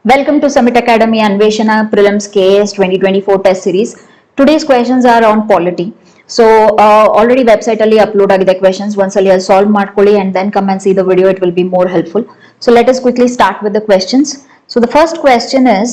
Welcome to Summit Academy Anveshana Prelims KS 2024 test series. Today's questions are on polity. So already website alli upload agide questions. Once alli solve ಮಾಡ್ಕೊಳ್ಳಿ and then come and see the video. It will be more helpful. So let us quickly start with the questions. So the first question is,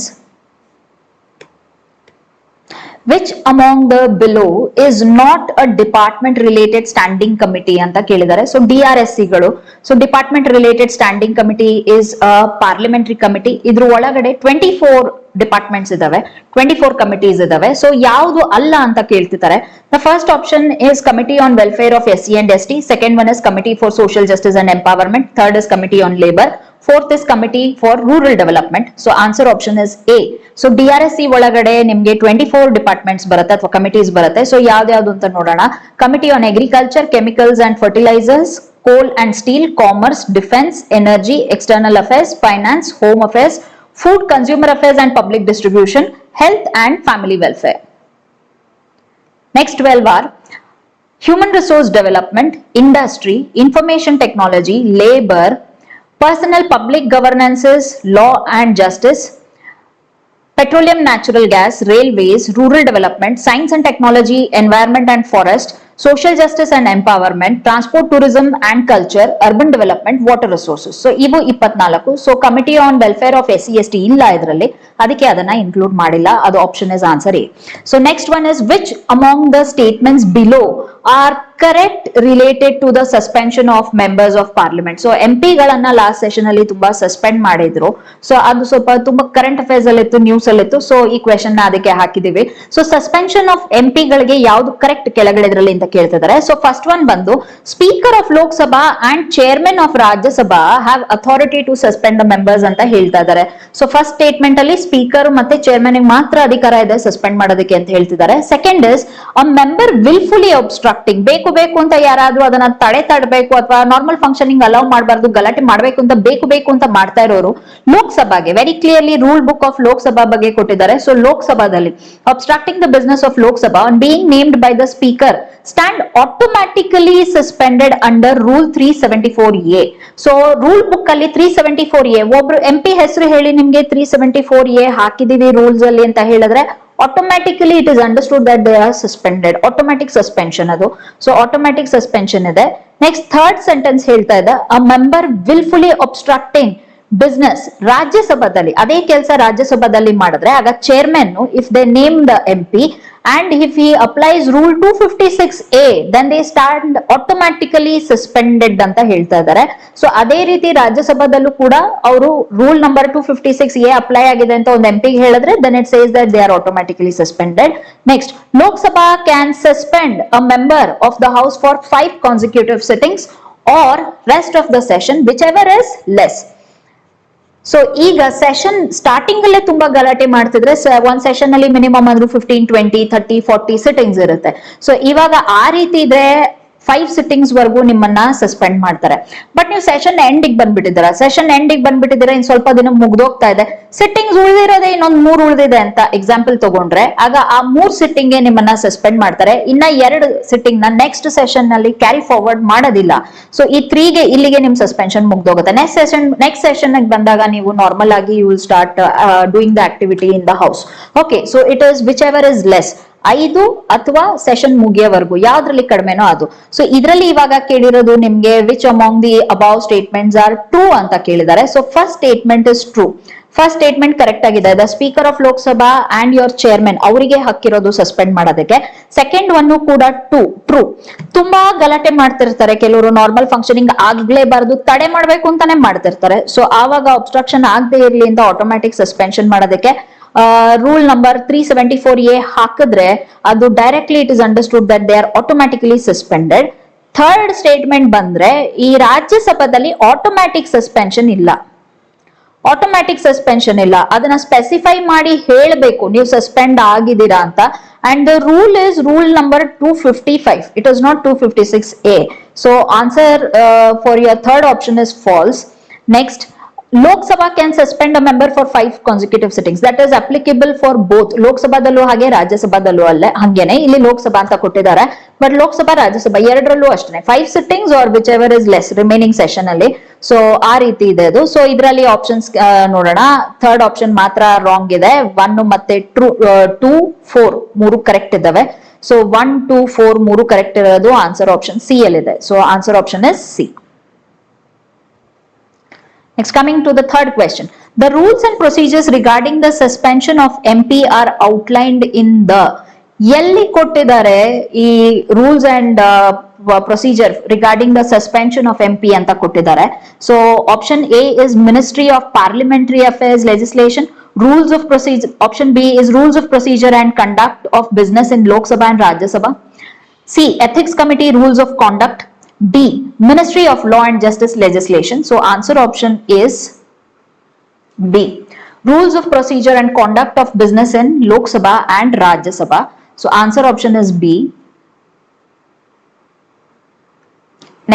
which among the below is not a department related standing committee anta kelidare. So DRSC galu, so department related standing committee is a parliamentary committee. Idru olagade 24 departments ಇದಾವೆ, 24 committees ಇದಾವೆ. So ಯಾವುದು ಅಲ್ಲ ಅಂತ ಕೇಳ್ತಿದ್ದಾರೆ. The first option is committee on welfare of SC and ST, second one is committee for social justice and empowerment, third is committee on labour, fourth is committee for rural development. So answer option is A. So DRSC ಒಳಗಡೆ ನಿಮಗೆ 24 departments ಬರುತ್ತೆ ಅಥವಾ committees ಬರುತ್ತೆ. So ಯಾವ್ದು ಅಂತ ನೋಡೋಣ. Committee on agriculture, chemicals and fertilisers, coal and steel, commerce, defense, energy, external affairs, finance, home affairs, food, consumer affairs and public distribution, health and family welfare. Next 12 are human resource development, industry, information technology, labor, personal public governances, law and justice, petroleum natural gas, railways, rural development, science and technology, environment and forest, social justice and empowerment, transport, tourism and culture, urban development, water resources. So ivu 24. So committee on welfare of SC ST illa idralli, adike adana include madilla. Adu option is answer A. So next one is, which among the statements below are correct related to the suspension of members of parliament. So MP galanna last session alli tumba suspend madidru. So adu ಸ್ವಲ್ಪ ತುಂಬಾ current affairs ಅಲ್ಲಿ ಇತ್ತು, news ಅಲ್ಲಿ ಇತ್ತು. So ಈ question ನ ಅದಕ್ಕೆ ಹಾಕಿದೀವಿ. ಸೊ ಸಸ್ಪೆನ್ಷನ್ ಆಫ್ MP ಗಳಿಗೆ ಯಾವ್ದು ಕರೆಕ್ಟ್ ಕೆಳಗಡೆ ಇದ್ರಲ್ಲಿ ಅಂತ ಕೇಳ್ತಿದ್ದಾರೆ. ಸೊ ಫಸ್ಟ್ ಒನ್ ಬಂದು, speaker of Lok Sabha and chairman of Rajya Sabha have authority to suspend the members ಅಂತ ಹೇಳ್ತಾ ಇದ್ದಾರೆ. ಸೊ ಫಸ್ಟ್ ಸ್ಟೇಟ್ಮೆಂಟ್ ಅಲ್ಲಿ ಸ್ಪೀಕರ್ ಮತ್ತೆ ಚೇರ್ಮನ್ ಮಾತ್ರ ಅಧಿಕಾರ ಇದೆ ಸಸ್ಪೆಂಡ್ ಮಾಡೋದಕ್ಕೆ ಅಂತ ಹೇಳ್ತಿದ್ದಾರೆ. Second is, a member wilfully obstructing, ಬೇಕು ಅಂತ ಯಾರಾದ್ರೂ ಅದನ್ನ ತಡೆಬೇಕು ಅಥವಾ ನಾರ್ಮಲ್ ಫಂಕ್ಷನಿಂಗ್ ಅಲೌ ಮಾಡಬಾರ್ದು, ಗಲಾಟೆ ಮಾಡ್ಬೇಕು ಅಂತ ಬೇಕು ಅಂತ ಮಾಡ್ತಾ ಇರೋರು ಲೋಕಸಭಾಗೆ very clearly rule book of Lok Sabha ಬಗ್ಗೆ ಕೊಟ್ಟಿದ್ದಾರೆ. ಸೊ ಲೋಕಸಭಾದಲ್ಲಿ obstructing the business of Lok Sabha on being named by the speaker stand automatically suspended under rule 374A. So rule book ಅಲ್ಲಿ 374A, ಒಬ್ರು MP ಹೆಸರು ಹೇಳಿ ನಿಮ್ಗೆ 374A ಹಾಕಿದೀವಿ ರೂಲ್ಸ್ ಅಲ್ಲಿ ಅಂತ ಹೇಳಿದ್ರೆ automatically it is understood that they are suspended. Automatic suspension adu. So automatic suspension ಇದೆ. Next third sentence ಹೇಳ್ತಾ ಇದೆ, a member willfully obstructing business ರಾಜ್ಯಸಭಾದಲ್ಲಿ ಅದೇ ಕೆಲಸ ರಾಜ್ಯಸಭಾದಲ್ಲಿ ಮಾಡಿದ್ರೆ ಆಗ chairman if they name the MP and if he applies rule 256A then they stand automatically suspended ಅಂತ ಹೇಳ್ತಾ ಇದ್ದಾರೆ. ಸೊ ಅದೇ ರೀತಿ ರಾಜ್ಯಸಭಾದಲ್ಲೂ ಕೂಡ ಅವರು ರೂಲ್ ನಂಬರ್ 256A ಅಪ್ಲೈ ಆಗಿದೆ ಅಂತ ಒಂದು MP ಹೇಳಿದ್ರೆ then it says that they are automatically suspended. Next, Lok Sabha can suspend a member of the house for 5 consecutive sittings or rest of the session whichever is less. So ಈಗ session starting ಅಲ್ಲೇ ತುಂಬಾ ಗಲಾಟೆ ಮಾಡ್ತಿದ್ರೆ ಒಂದ್ session ಅಲ್ಲಿ minimum ಅಂದ್ರೂ 15, 20, 30, 40 sittings ಇರುತ್ತೆ. So ಇವಾಗ ಆ ರೀತಿ ಇದ್ರೆ 5 ಸಿಟ್ಟಿಂಗ್ಸ್ ವರೆಗೂ ನಿಮ್ಮನ್ನ ಸಸ್ಪೆಂಡ್ ಮಾಡ್ತಾರೆ. ಬಟ್ ನೀವು ಸೆಷನ್ ಎಂಡಿಗೆ ಬಂದ್ಬಿಟ್ಟಿದ್ದೀರಾ, ಇನ್ ಸ್ವಲ್ಪ ದಿನ ಮುಗ್ದೋಗ್ತಾ ಇದೆ, ಸಿಟ್ಟಿಂಗ್ಸ್ ಉಳಿದಿರೋದೇ ಇನ್ನೊಂದ್ 3 ಉಳಿದಿದೆ ಅಂತ ಎಕ್ಸಾಂಪಲ್ ತಗೊಂಡ್ರೆ ಆಗ ಆ 3 ಸಿಟ್ಟಿಂಗ್ ಗೆ ನಿಮ್ಮನ್ನ ಸಸ್ಪೆಂಡ್ ಮಾಡ್ತಾರೆ. ಇನ್ನ 2 ಸಿಟ್ಟಿಂಗ್ ನ ನೆಕ್ಸ್ಟ್ ಸೆಷನ್ ನಲ್ಲಿ ಕ್ಯಾರಿ ಫಾರ್ವರ್ಡ್ ಮಾಡೋದಿಲ್ಲ. ಸೊ ಈ 3 ಗೆ ಇಲ್ಲಿಗೆ ನಿಮ್ ಸಸ್ಪೆನ್ಷನ್ ಮುಗ್ದೋಗುತ್ತೆ. ನೆಕ್ಸ್ಟ್ ಸೆಷನ್ ಬಂದಾಗ ನೀವು ನಾರ್ಮಲ್ ಆಗಿ you will start doing the activity in the house. Okay, so it is whichever is less, 5 ಅಥವಾ ಸೆಷನ್ ಮುಗಿಯೋವರೆಗೂ ಯಾವ್ದ್ರಲ್ಲಿ ಕಡಿಮೆನೋ ಅದು. ಸೊ ಇದರಲ್ಲಿ ಇವಾಗ ಕೇಳಿರೋದು ನಿಮ್ಗೆ which among the above statements are true ಅಂತ ಕೇಳಿದ್ದಾರೆ. So first statement is true. First statement correct ಆಗಿದೆ. The speaker of Lok Sabha and your chairman ಅವರಿಗೆ ಹಕ್ಕಿರೋದು ಸಸ್ಪೆಂಡ್ ಮಾಡೋದಕ್ಕೆ. ಸೆಕೆಂಡ್ ಒನ್ ಕೂಡ ಟ್ರೂ. ತುಂಬಾ ಗಲಾಟೆ ಮಾಡ್ತಿರ್ತಾರೆ ಕೆಲವರು, ನಾರ್ಮಲ್ ಫಂಕ್ಷನಿಂಗ್ ಆಗ್ಲೇಬಾರದು ತಡೆ ಮಾಡ್ಬೇಕು ಅಂತಾನೆ ಮಾಡ್ತಿರ್ತಾರೆ. ಸೊ ಆವಾಗ ಅಬ್ಸ್ಟ್ರಕ್ಷನ್ ಆಗದೆ ಇರ್ಲಿ ಅಂತ ಆಟೋಮ್ಯಾಟಿಕ್ ಸಸ್ಪೆನ್ಷನ್ ಮಾಡೋದಕ್ಕೆ ರೂಲ್ ನಂಬರ್ 374A ಹಾಕಿದ್ರೆ ಅದು directly it is understood that they are automatically suspended. Third statement ಬಂದ್ರೆ ಈ ರಾಜ್ಯಸಭಾದಲ್ಲಿ ಆಟೋಮ್ಯಾಟಿಕ್ ಸಸ್ಪೆನ್ಷನ್ ಇಲ್ಲ, ಅದನ್ನ ಸ್ಪೆಸಿಫೈ ಮಾಡಿ ಹೇಳಬೇಕು ನೀವು ಸಸ್ಪೆಂಡ್ ಆಗಿದ್ದೀರಾ ಅಂತ. And the rule is rule number 255, it is not 256A. So answer for your third option is false. Next, Lok Sabha can suspend a member for 5 consecutive sittings. That is applicable for both Lok Sabhadallu ಹಾಗೆ ರಾಜ್ಯ ಸಭಾದಲ್ಲೂ ಅಲ್ಲೇ ಹಾಗೇನೆ ಇಲ್ಲಿ ಲೋಕ್ ಸಭಾ ಅಂತ ಕೊಟ್ಟಿದ್ದಾರೆ. But Lok ಸಭಾ ರಾಜ್ಯಸಭಾ ಎರಡರಲ್ಲೂ ಅಷ್ಟೇ 5 sittings are whichever is less remaining session ಅಲ್ಲಿ. ಸೊ ಆ ರೀತಿ ಇದೆ ಅದು. ಸೊ ಇದರಲ್ಲಿ ಆಪ್ಷನ್ಸ್ ನೋಡೋಣ. ಥರ್ಡ್ ಆಪ್ಷನ್ ಮಾತ್ರ ರಾಂಗ್ ಇದೆ. 1 ಮತ್ತೆ 2, 4 ಮೂರು ಕರೆಕ್ಟ್ ಇದಾವೆ. ಸೊ 1, 2, 4 ಮೂರು ಕರೆಕ್ಟ್ ಇರೋದು ಆನ್ಸರ್ ಆಪ್ಷನ್ ಸಿ ಅಲ್ಲಿ ಇದೆ. So answer option is C. Next, coming to the third question. The rules and procedures regarding the suspension of MP are outlined in the ಎಲ್ಲಿ ಕೊಟ್ಟಿದ್ದಾರೆ ಈ rules and procedure regarding the suspension of MP ಅಂತ ಕೊಟ್ಟಿದ್ದಾರೆ. So option A is ministry of parliamentary affairs legislation. Rules of procedure. Option B is rules of procedure and conduct of business in Lok Sabha and Rajya Sabha. C, ethics committee rules of conduct. D, Ministry of Law and Justice legislation. So answer option is B, rules of procedure and conduct of business in Lok Sabha and Rajya Sabha. So answer option is B.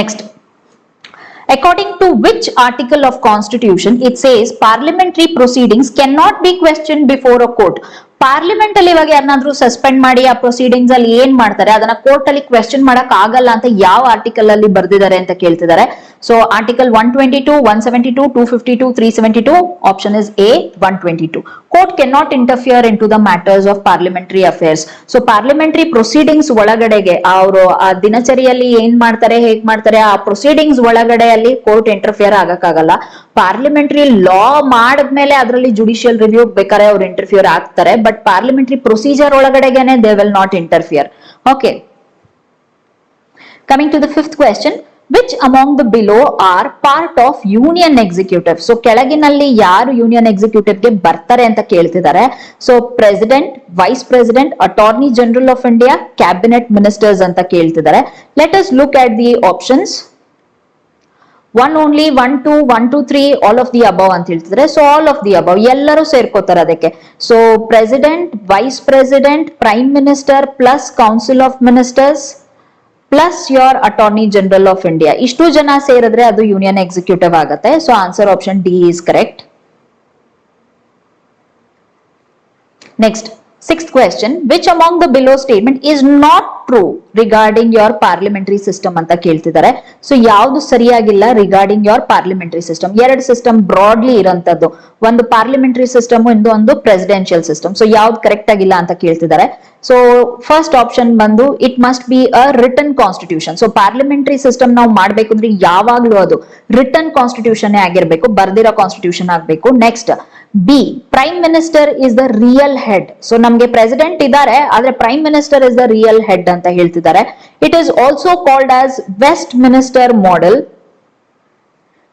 Next, according to which article of constitution it says parliamentary proceedings cannot be questioned before a court. Parliament ಅಲ್ಲಿ ಇವಾಗ ಯಾರನ್ನಾದ್ರೂ suspend ಮಾಡಿ ಆ proceedings ಅಲ್ಲಿ ಏನ್ ಮಾಡ್ತಾರೆ ಅದನ್ನ court ಅಲ್ಲಿ ಕ್ವೆಶ್ಚನ್ ಮಾಡಕ್ ಆಗಲ್ಲ ಅಂತ ಯಾವ ಆರ್ಟಿಕಲ್ ಅಲ್ಲಿ ಬರ್ದಿದ್ದಾರೆ ಅಂತ ಕೇಳ್ತಿದ್ದಾರೆ. So article 122, 172, 252, 372. Option is A 122. Court can not interfere into the matters of parliamentary affairs. So parliamentary proceedings ಒಳಗಡೆಗೆ ಅವರು ಆ ದಿನಚರಿಯಲ್ಲಿ ಏನ್ ಮಾಡ್ತಾರೆ ಹೇಗ್ ಮಾಡ್ತಾರೆ ಆ ಪ್ರೊಸೀಡಿಂಗ್ಸ್ ಒಳಗಡೆಯಲ್ಲಿ ಕೋರ್ಟ್ ಇಂಟರ್ಫಿಯರ್ ಆಗಕ್ಕಾಗಲ್ಲ. ಪಾರ್ಲಿಮೆಂಟರಿ ಲಾ ಮಾಡಿದ್ಮೇಲೆ ಅದರಲ್ಲಿ ಜುಡಿಷಿಯಲ್ ರಿವ್ಯೂ ಬೇಕಾದ್ರೆ ಅವ್ರು ಇಂಟರ್ಫಿಯರ್ ಆಗ್ತಾರೆ. ಬಟ್ ಪಾರ್ಲಿಮೆಂಟರಿ ಪ್ರೊಸೀಜರ್ ಒಳಗಡೆಗೆನೆ they will not interfere. Okay, coming to the fifth question. Which among the below are part of union executive? So ಕೆಳಗಿನಲ್ಲಿ ಯಾರು union executive ಗೆ ಬರ್ತಾರೆ ಅಂತ ಕೇಳ್ತಿದ್ದಾರೆ. So president, vice president, attorney general of India, cabinet ministers ಅಂತ ಕೇಳ್ತಿದ್ದಾರೆ. Let us look at the options. 1 only, 1, 2, 1, 2, 3, all of the above ಅಂತ ಹೇಳ್ತಿದ್ರೆ. So all of the above ಎಲ್ಲರೂ ಸೇರ್ಕೋತಾರೆ ಅದಕ್ಕೆ. So president, vice president, prime minister plus council of ministers plus your attorney general of India, ಇಷ್ಟು ಜನ ಸೇರಿದ್ರೆ ಅದು union executive ಆಗುತ್ತೆ. So answer option D is correct. Next, sixth question. Which among the below statement is not true regarding your parliamentary system ಅಂತ ಕೇಳ್ತಿದ್ದಾರೆ. So ಯಾವ್ದು ಸರಿಯಾಗಿಲ್ಲ regarding your parliamentary system. ಎರಡು ಸಿಸ್ಟಮ್ ಬ್ರಾಡ್ಲಿ ಇರೋಂಥದ್ದು, ಒಂದು ಪಾರ್ಲಿಮೆಂಟರಿ ಸಿಸ್ಟಮ್, ಒಂದು presidential system. So ಯಾವ್ದು correct ಆಗಿಲ್ಲ ಅಂತ ಕೇಳ್ತಿದ್ದಾರೆ. ಸೊ ಫಸ್ಟ್ ಆಪ್ಷನ್ ಬಂದು it must be a written constitution. So parliamentary system ನಾವು ಮಾಡ್ಬೇಕು ಅಂದ್ರೆ ಯಾವಾಗ್ಲೂ ಅದು ರಿಟನ್ ಕಾನ್ಸ್ಟಿಟ್ಯೂಷನ್ ಆಗಿರ್ಬೇಕು, ಬರ್ದಿರೋ ಕಾನ್ಸ್ಟಿಟ್ಯೂಷನ್ ಆಗ್ಬೇಕು. Next B, prime minister is the real head. So ನಮ್ಗೆ ಪ್ರೆಸಿಡೆಂಟ್ ಇದ್ದಾರೆ ಆದ್ರೆ prime minister is the real head ಅಂತ ಹೇಳ್ತಿದ್ದಾರೆ. It is also called as Westminster model.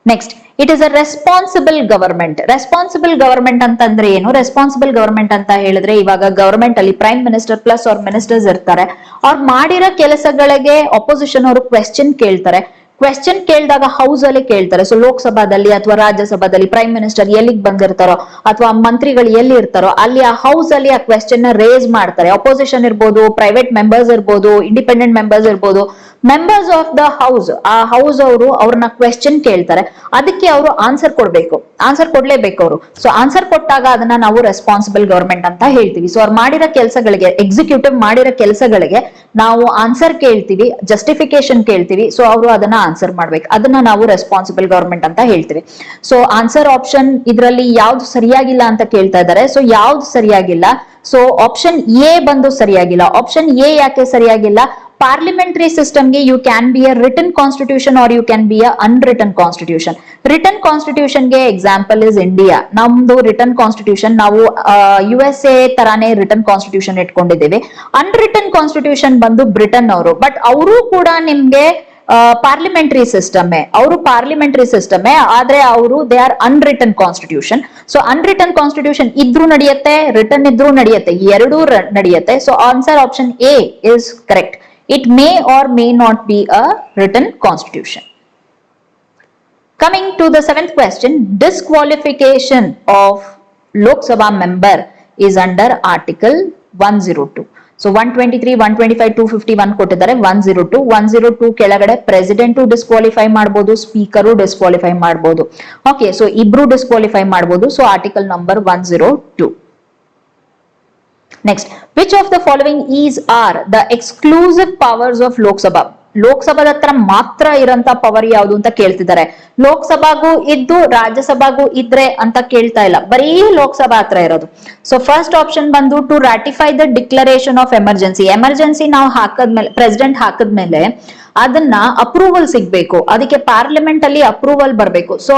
Next, it is a responsible government. Responsible government ಅಂತಂದ್ರೆ ಏನು? Responsible government ಅಂತ ಹೇಳಿದ್ರೆ ಇವಾಗ ಗವರ್ಮೆಂಟ್ ಅಲ್ಲಿ ಪ್ರೈಮ್ ಮಿನಿಸ್ಟರ್ ಪ್ಲಸ್ ಅವ್ರ ಮಿನಿಸ್ಟರ್ಸ್ ಇರ್ತಾರೆ. ಅವ್ರು ಮಾಡಿರೋ ಕೆಲಸಗಳಿಗೆ ಅಪೋಸಿಷನ್ ಅವರು ಕ್ವೆಶ್ಚನ್ ಕೇಳ್ತಾರೆ. ಕ್ವೆಶ್ಚನ್ ಕೇಳಿದಾಗ ಹೌಸ್ ಅಲ್ಲಿ ಕೇಳ್ತಾರೆ. ಸೊ ಲೋಕಸಭಾದಲ್ಲಿ ಅಥವಾ ರಾಜ್ಯಸಭಾದಲ್ಲಿ ಪ್ರೈಮ್ ಮಿನಿಸ್ಟರ್ ಎಲ್ಲಿಗೆ ಬಂದಿರ್ತಾರೋ ಅಥವಾ ಮಂತ್ರಿಗಳು ಎಲ್ಲಿ ಇರ್ತಾರೋ ಅಲ್ಲಿ ಆ ಹೌಸ್ ಅಲ್ಲಿ ಆ ಕ್ವೆಶ್ಚನ್ ನ ರೇಸ್ ಮಾಡ್ತಾರೆ. ಅಪೋಸಿಷನ್ ಇರ್ಬೋದು, ಪ್ರೈವೇಟ್ ಮೆಂಬರ್ಸ್ ಇರ್ಬೋದು, ಇಂಡಿಪೆಂಡೆಂಟ್ ಮೆಂಬರ್ಸ್ ಇರ್ಬೋದು, ಮೆಂಬರ್ಸ್ ಆಫ್ ದ ಹೌಸ್, ಆ ಹೌಸ್ ಅವರು ಅವ್ರನ್ನ ಕ್ವೆಶ್ಚನ್ ಕೇಳ್ತಾರೆ. ಅದಕ್ಕೆ ಅವರು ಆನ್ಸರ್ ಕೊಡ್ಬೇಕು, ಆನ್ಸರ್ ಕೊಡ್ಲೇಬೇಕು ಅವರು. ಸೊ ಆನ್ಸರ್ ಕೊಟ್ಟಾಗ ಅದನ್ನ ನಾವು ರೆಸ್ಪಾನ್ಸಿಬಲ್ ಗವರ್ಮೆಂಟ್ ಅಂತ ಹೇಳ್ತೀವಿ. ಸೊ ಅವ್ರು ಮಾಡಿರೋ ಕೆಲಸಗಳಿಗೆ, ಎಕ್ಸಿಕ್ಯೂಟಿವ್ ಮಾಡಿರೋ ಕೆಲಸಗಳಿಗೆ ನಾವು ಆನ್ಸರ್ ಕೇಳ್ತೀವಿ, ಜಸ್ಟಿಫಿಕೇಶನ್ ಕೇಳ್ತೀವಿ. ಸೊ ಅವರು ಅದನ್ನ ಆನ್ಸರ್ ಮಾಡ್ಬೇಕು, ಅದನ್ನ ನಾವು ರೆಸ್ಪಾನ್ಸಿಬಲ್ ಗವರ್ಮೆಂಟ್ ಅಂತ ಹೇಳ್ತೀವಿ. ಸೊ ಆನ್ಸರ್ ಆಪ್ಷನ್ ಇದರಲ್ಲಿ ಯಾವ್ದು ಸರಿಯಾಗಿಲ್ಲ ಅಂತ ಕೇಳ್ತಾ ಇದ್ದಾರೆ. ಸೊ ಯಾವ್ದು ಸರಿಯಾಗಿಲ್ಲ? ಸೊ ಆಪ್ಷನ್ ಎ ಬಂದು ಸರಿಯಾಗಿಲ್ಲ. ಆಪ್ಷನ್ ಎ ಯಾಕೆ ಸರಿಯಾಗಿಲ್ಲ? ಪಾರ್ಲಿಮೆಂಟರಿ ಸಿಸ್ಟಮ್ಗೆ you can be a written constitution or you can be a unwritten constitution. Written ಕಾನ್ಸ್ಟಿಟ್ಯೂಷನ್ಗೆ ಎಕ್ಸಾಂಪಲ್ ಇಸ್ ಇಂಡಿಯಾ. ನಮ್ದು ರಿಟನ್ ಕಾನ್ಸ್ಟಿಟ್ಯೂಷನ್ ನಾವು USA ತರಾನೇ ರಿಟನ್ ಕಾನ್ಸ್ಟಿಟ್ಯೂಷನ್ ಇಟ್ಕೊಂಡಿದ್ದೀವಿ. ಅನ್ರಿಟನ್ ಕಾನ್ಸ್ಟಿಟ್ಯೂಷನ್ ಬಂದು ಬ್ರಿಟನ್ ಅವರು, ಬಟ್ ಅವರು ಕೂಡ ನಿಮ್ಗೆ ಪಾರ್ಲಿಮೆಂಟರಿ ಸಿಸ್ಟಮ್, ಅವರು ಪಾರ್ಲಿಮೆಂಟರಿ ಸಿಸ್ಟಮ್, ಆದ್ರೆ ಅವರು they are unwritten constitution. So unwritten constitution ಇದ್ರೂ ನಡೆಯುತ್ತೆ, ರಿಟನ್ ಇದ್ರೂ ನಡೆಯುತ್ತೆ, ಎರಡೂ ನಡೆಯುತ್ತೆ. So answer option A is correct. It may or may not be a written constitution. Coming to the seventh question, disqualification of Lok Sabha member is under Article 102. So 123, 125, 251 ಕೊಟ್ಟಿದ್ದಾರೆ. 102 ಕೆಳಗಡೆ president disqualify ಮಾಡಬಹುದು, speaker disqualify ಮಾಡಬಹುದು. Okay, so ಇಬ್ರು disqualify ಮಾಡಬಹುದು. So article number 102. Next, which of the following are the exclusive powers of Lok Sabha? ಲೋಕಸಭಾದ ಹತ್ರ ಮಾತ್ರ ಇರಂತ power ಯಾವುದು ಅಂತ ಕೇಳ್ತಿದ್ದಾರೆ. ಲೋಕಸಭಾಗೂ ಇದ್ದು ರಾಜ್ಯಸಭಾಗೂ ಇದ್ರೆ ಅಂತ ಕೇಳ್ತಾ ಇಲ್ಲ, ಬರೀ ಲೋಕಸಭಾ ಹತ್ರ ಇರೋದು. ಸೊ ಫಸ್ಟ್ ಆಪ್ಷನ್ ಬಂದು to ratify the declaration of emergency. Emergency ನಾವು ಹಾಕದ್ಮೇಲೆ, ಪ್ರೆಸಿಡೆಂಟ್ ಹಾಕದ್ಮೇಲೆ ಅದನ್ನ ಅಪ್ರೂವಲ್ ಸಿಗ್ಬೇಕು, ಅದಕ್ಕೆ ಪಾರ್ಲಿಮೆಂಟ್ ಅಲ್ಲಿ ಅಪ್ರೂವಲ್ ಬರಬೇಕು. ಸೊ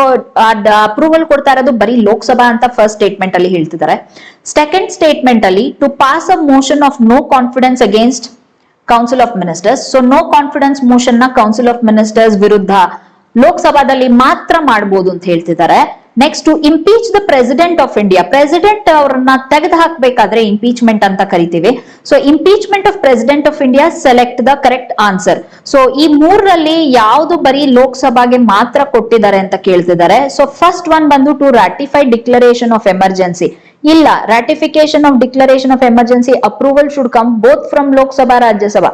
ಅಪ್ರೂವಲ್ ಕೊಡ್ತಾ ಇರೋದು ಬರೀ ಲೋಕಸಭಾ ಅಂತ ಫಸ್ಟ್ ಸ್ಟೇಟ್ಮೆಂಟ್ ಅಲ್ಲಿ ಹೇಳ್ತಿದ್ದಾರೆ. ಸೆಕೆಂಡ್ ಸ್ಟೇಟ್ಮೆಂಟ್ ಅಲ್ಲಿ to pass a motion of no confidence against council of ministers. So no confidence motion ನ ಕೌನ್ಸಿಲ್ ಆಫ್ ಮಿನಿಸ್ಟರ್ಸ್ ವಿರುದ್ಧ ಲೋಕಸಭಾದಲ್ಲಿ ಮಾತ್ರ ಮಾಡಬಹುದು ಅಂತ ಹೇಳ್ತಿದ್ದಾರೆ. Next, to impeach the president of India. President ಅವರನ್ನ ತೆಗೆದು ಹಾಕ್ಬೇಕಾದ್ರೆ ಇಂಪೀಚ್ಮೆಂಟ್ ಅಂತ ಕರಿತೀವಿ. So impeachment of president of India, select the correct answer. So ಈ ಮೂರರಲ್ಲಿ ಯಾವುದು ಬರೀ ಲೋಕಸಭಾಗೆ ಮಾತ್ರ ಕೊಟ್ಟಿದ್ದಾರೆ ಅಂತ ಕೇಳ್ತಿದ್ದಾರೆ. ಸೊ ಫಸ್ಟ್ ಒನ್ ಬಂದು to ratify declaration of emergency. ಇಲ್ಲ, ratification of declaration of emergency approval should come both from Lok Sabha, Rajya Sabha,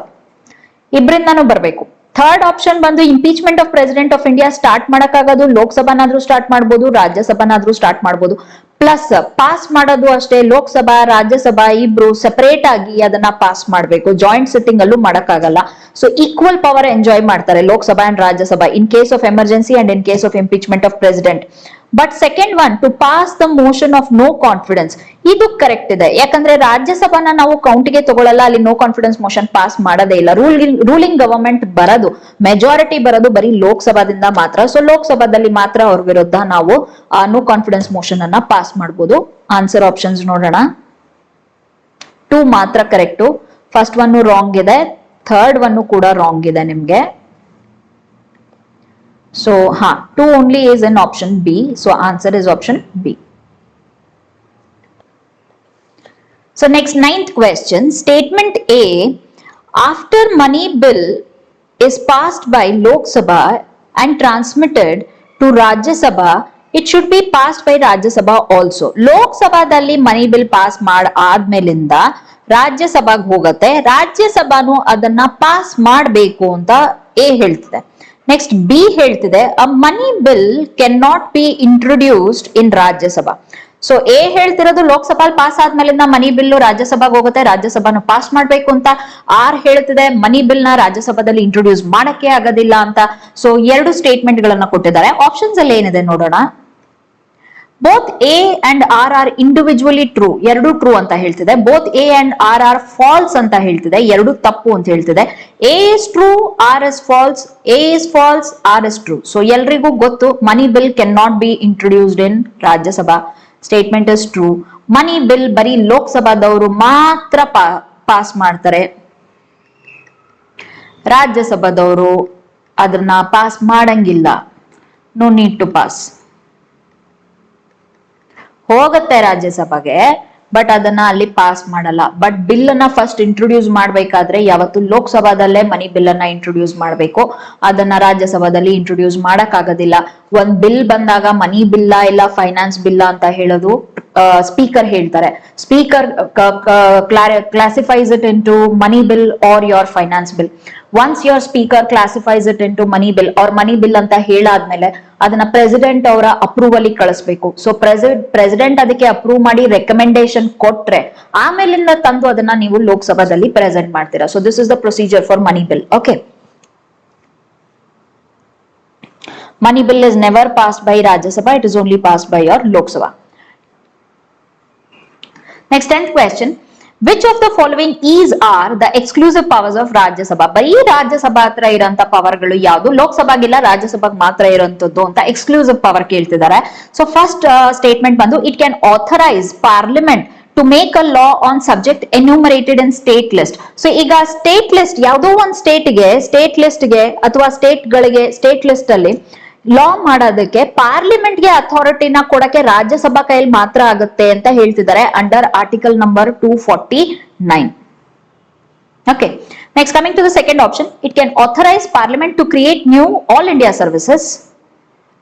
ಇಬ್ಬರಿಂದಾನು ಬರಬೇಕು. ಥರ್ಡ್ ಆಪ್ಷನ್ ಬಂದು impeachment of president of India start ಮಾಡಕ್ಕಾಗೋದು ಲೋಕಸಭಾನಾದ್ರೂ ಸ್ಟಾರ್ಟ್ ಮಾಡಬಹುದು, ರಾಜ್ಯಸಭಾನಾದ್ರೂ ಸ್ಟಾರ್ಟ್ ಮಾಡಬಹುದು. ಪ್ಲಸ್ ಪಾಸ್ ಮಾಡೋದು ಅಷ್ಟೇ, ಲೋಕಸಭಾ ರಾಜ್ಯಸಭಾ ಇಬ್ರು ಸೆಪರೇಟ್ ಆಗಿ ಅದನ್ನ ಪಾಸ್ ಮಾಡಬೇಕು, ಜಾಯಿಂಟ್ ಸಿಟ್ಟಿಂಗ್ ಅಲ್ಲೂ ಮಾಡಕ್ಕಾಗಲ್ಲ. ಸೊ ಈಕ್ವಲ್ ಪವರ್ ಎಂಜಾಯ್ ಮಾಡ್ತಾರೆ Lok Sabha and Rajya Sabha in case of emergency and in case of impeachment of president. But second one to pass the motion of no confidence, ಇದು ಕರೆಕ್ಟ್ ಇದೆ. ಯಾಕಂದ್ರೆ ರಾಜ್ಯಸಭಾನ ನಾವು ಕೌಂಟ್ಗೆ ತಗೊಳ್ಳಲ್ಲ, ಅಲ್ಲಿ ನೋ ಕಾನ್ಫಿಡೆನ್ಸ್ ಮೋಷನ್ ಪಾಸ್ ಮಾಡೋದೇ ಇಲ್ಲ. Ruling government ಬರೋದು, ಮೆಜಾರಿಟಿ ಬರೋದು ಬರೀ ಲೋಕಸಭಾದಿಂದ ಮಾತ್ರ. ಸೊ ಲೋಕಸಭಾದಲ್ಲಿ ಮಾತ್ರ ಅವ್ರ ವಿರುದ್ಧ ನಾವು ನೋ ಕಾನ್ಫಿಡೆನ್ಸ್ ಮೋಷನ್ ಅನ್ನ ಪಾಸ್ ಮಾಡಬಹುದು. ಆನ್ಸರ್ ಆಪ್ಷನ್ಸ್ ನೋಡೋಣ. 2 ಮಾತ್ರ ಕರೆಕ್ಟ್, ಫಸ್ಟ್ ಒನ್ ರಾಂಗ್ ಇದೆ, ಥರ್ಡ್ ಒನ್ ಕೂಡ ರಾಂಗ್ ಇದೆ ನಿಮ್ಗೆ. So, 2 only is in option B. So, answer is option B. So, next 9th question. Statement A. After money bill is passed by Lok Sabha and transmitted to Rajya Sabha, it should be passed by Rajya Sabha also. Lok Sabha dalli money bill pass ಆದ್ಮೇಲಿಂದ ರಾಜ್ಯ ಸಭಾಗ್ ಹೋಗತ್ತೆ, ರಾಜ್ಯ ಸಭಾನು ಅದನ್ನ pass ಮಾಡಬೇಕು ಅಂತ A ಹೇಳ್ತಿದೆ. Next B ಹೇಳ್ತಿದೆ a money bill can not be introduced in Rajya Sabha. So A ಹೇಳ್ತಿರೋದು Lok Sabha pass ಆದ್ಮೇಲಿಂದ ಮನಿ ಬಿಲ್ ರಾಜ್ಯಸಭಾಗ್ ಹೋಗುತ್ತೆ, ರಾಜ್ಯಸಭಾನು ಪಾಸ್ ಮಾಡ್ಬೇಕು ಅಂತ. ಆರ್ ಹೇಳ್ತಿದೆ ಮನಿ ಬಿಲ್ ನ ರಾಜ್ಯಸಭಾದಲ್ಲಿ ಇಂಟ್ರೊಡ್ಯೂಸ್ ಮಾಡಕ್ಕೆ ಆಗೋದಿಲ್ಲ ಅಂತ. ಸೊ 2 ಸ್ಟೇಟ್ಮೆಂಟ್ ಗಳನ್ನ ಕೊಟ್ಟಿದ್ದಾರೆ. ಆಪ್ಷನ್ಸ್ ಅಲ್ಲಿ ಏನಿದೆ ನೋಡೋಣ. Both A and R R individually true, ಎರಡು ಟ್ರೂ ಅಂತ ಹೇಳ್ತಿದೆ. Both A and R R false ಅಂತ ಹೇಳ್ತಿದೆ, ಎರಡು ತಪ್ಪು ಅಂತ ಹೇಳ್ತಿದೆ. A is true, R is false, A is false, R is true. So ಎಲ್ರಿಗೂ ಗೊತ್ತು money bill can not be introduced in Rajya Sabha. Statement is true. Money bill ಬರೀ ಲೋಕಸಭಾದವರು ಮಾತ್ರ ಪಾಸ್ ಮಾಡ್ತಾರೆ, ರಾಜ್ಯಸಭಾದವರು ಅದನ್ನ ಪಾಸ್ ಮಾಡಂಗಿಲ್ಲ. No need to pass. ಹೋಗುತ್ತೆ ರಾಜ್ಯಸಭೆಗೆ, ಬಟ್ ಅದನ್ನ ಅಲ್ಲಿ ಪಾಸ್ ಮಾಡಲ್ಲ. ಬಟ್ ಬಿಲ್ ಅನ್ನ ಫಸ್ಟ್ ಇಂಟ್ರೊಡ್ಯೂಸ್ ಮಾಡ್ಬೇಕಾದ್ರೆ ಯಾವತ್ತು ಲೋಕಸಭಾದಲ್ಲೇ ಮನಿ ಬಿಲ್ ಅನ್ನ ಇಂಟ್ರೊಡ್ಯೂಸ್ ಮಾಡ್ಬೇಕು, ಅದನ್ನ ರಾಜ್ಯಸಭಾದಲ್ಲಿ ಇಂಟ್ರೊಡ್ಯೂಸ್ ಮಾಡಕ್ ಆಗೋದಿಲ್ಲ. ಒಂದ್ ಬಿಲ್ ಬಂದಾಗ ಮನಿ ಬಿಲ್ಲ ಇಲ್ಲ ಫೈನಾನ್ಸ್ ಬಿಲ್ಲ ಅಂತ ಹೇಳೋದು ಸ್ಪೀಕರ್ ಹೇಳ್ತಾರೆ. Speaker classifies it into money bill or your finance bill. Once your speaker classifies it into money bill or money bill ಅಂತ ಹೇಳಾದ್ಮೇಲೆ ಅದನ್ನ ಪ್ರೆಸಿಡೆಂಟ್ ಅವರ ಅಪ್ರೂವಲ್ ಕಳಿಸ್ಬೇಕು. ಸೊ ಪ್ರೆಸಿಡೆಂಟ್ ಅದಕ್ಕೆ ಅಪ್ರೂವ್ ಮಾಡಿ ರೆಕಮೆಂಡೇಶನ್ ಕೊಟ್ರೆ ಆಮೇಲಿಂದ ತಂದು ಅದನ್ನ ನೀವು ಲೋಕಸಭಾದಲ್ಲಿ ಪ್ರೆಸೆಂಟ್ ಮಾಡ್ತೀರಾ. So this is the procedure for money bill. Okay, money bill is never passed by Rajya Sabha, it is only passed by your Lok Sabha. Next 10th question, which of the following are the exclusive powers of Rajya Sabha? ಬರೀ ರಾಜ್ಯ ಸಭಾ ಹತ್ರ ಇರೋಂತ ಪವರ್ಗಳು ಯಾವುದು, ಲೋಕ್ ಸಭಾಗಿಲ್ಲ ರಾಜ್ಯ ಸಭಾಗ್ ಮಾತ್ರ ಇರೋಂಥದ್ದು ಅಂತ exclusive power ಕೇಳ್ತಿದ್ದಾರೆ. So first statement ಬಂದು it can authorise parliament to make a law on subject enumerated in state list. So ಈಗ ಸ್ಟೇಟ್ ಲಿಸ್ಟ್ ಯಾವುದೋ ಒಂದು ಸ್ಟೇಟ್ ಲಿಸ್ಟ್ ಗೆ ಅಥವಾ ಸ್ಟೇಟ್ ಗಳಿಗೆ ಸ್ಟೇಟ್ ಲಿಸ್ಟ್ ಅಲ್ಲಿ ಲಾ ಮಾಡೋದಕ್ಕೆ ಪಾರ್ಲಿಮೆಂಟ್ ಗೆ ಅಥಾರಿಟಿನ ಕೊಡಕ್ಕೆ ರಾಜ್ಯಸಭಾ ಕೈಯಲ್ಲಿ ಮಾತ್ರ ಆಗುತ್ತೆ ಅಂತ ಹೇಳ್ತಿದ್ದಾರೆ under article number 249. Okay, next coming to the second option, it can authorise parliament to create new all India services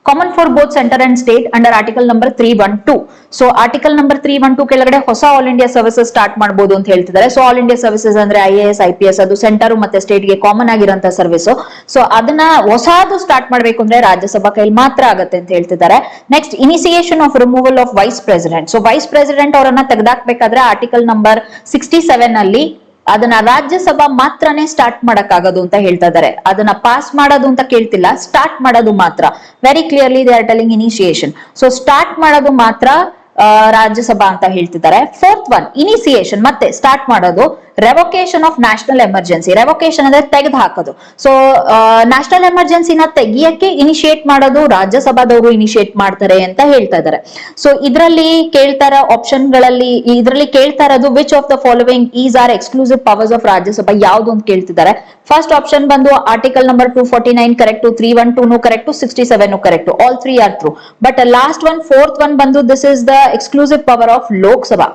common for both centre and state under article number 312. So article number 312 ಕೆಳಗಡೆ ಹೊಸ all India services start ಮಾಡಬಹುದು ಅಂತ ಹೇಳ್ತಿದ್ದಾರೆ. So all India services ಅಂದ್ರೆ IAS IPS ಅದು centre ಮತ್ತೆ state ಗೆ common ಆಗಿರುವಂತಹ ಸರ್ವಿಸ್. ಸೊ ಅದನ್ನ ಹೊಸದು ಸ್ಟಾರ್ಟ್ ಮಾಡ್ಬೇಕು ಅಂದ್ರೆ ರಾಜ್ಯಸಭಾ ಕೈಲಿ ಮಾತ್ರ ಆಗತ್ತೆ ಅಂತ ಹೇಳ್ತಿದ್ದಾರೆ. Next, initiation of removal of vice president. So vice president ಅವರನ್ನ ತೆಗೆದಾಕ್ಬೇಕಾದ್ರೆ ಆರ್ಟಿಕಲ್ ನಂಬರ್ 67 ಅಲ್ಲಿ ಅದನ್ನ ರಾಜ್ಯಸಭಾ ಮಾತ್ರನೇ ಸ್ಟಾರ್ಟ್ ಮಾಡಕ್ಕಾಗೋದು ಅಂತ ಹೇಳ್ತಾ ಇದ್ದಾರೆ. ಅದನ್ನ ಪಾಸ್ ಮಾಡೋದು ಅಂತ ಕೇಳ್ತಿಲ್ಲ, ಸ್ಟಾರ್ಟ್ ಮಾಡೋದು ಮಾತ್ರ. Very clearly they are telling initiation. So start ಮಾಡೋದು ಮಾತ್ರ ರಾಜ್ಯಸಭಾ ಅಂತ ಹೇಳ್ತಿದ್ದಾರೆ. ಫೋರ್ತ್ ಒನ್, ಇನಿಸಿಯೇಷನ್ ಮತ್ತೆ ಸ್ಟಾರ್ಟ್ ಮಾಡೋದು ರೆವೊಕೇಶನ್ ಆಫ್ ನ್ಯಾಷನಲ್ ಎಮರ್ಜೆನ್ಸಿ. ರೆವೊಕೇಶನ್ ಅಂದ್ರೆ ತೆಗೆದು ಹಾಕೋದು. ಸೊ ನ್ಯಾಷನಲ್ ಎಮರ್ಜೆನ್ಸಿನ ತೆಗಿಯಕ್ಕೆ ಇನಿಷಿಯೇಟ್ ಮಾಡೋದು ರಾಜ್ಯಸಭಾದವರು ಇನಿಷಿಯೇಟ್ ಮಾಡ್ತಾರೆ ಅಂತ ಹೇಳ್ತಾ ಇದ್ದಾರೆ. ಸೊ ಇದರಲ್ಲಿ ಕೇಳ್ತಾರ ಆಪ್ಷನ್ ಗಳಲ್ಲಿ ಇದರಲ್ಲಿ ಕೇಳ್ತಾ ಇರೋದು which of the following is or exclusive powers of Rajya Sabha ಯಾವ್ದು ಅಂತ ಕೇಳ್ತಿದ್ದಾರೆ. ಫಸ್ಟ್ ಆಪ್ಷನ್ ಬಂದು article number 249 correct, 312 correct, 67 correct. All three are true. But last one, fourth one ಬಂದು this is the exclusive power of Lok Sabha.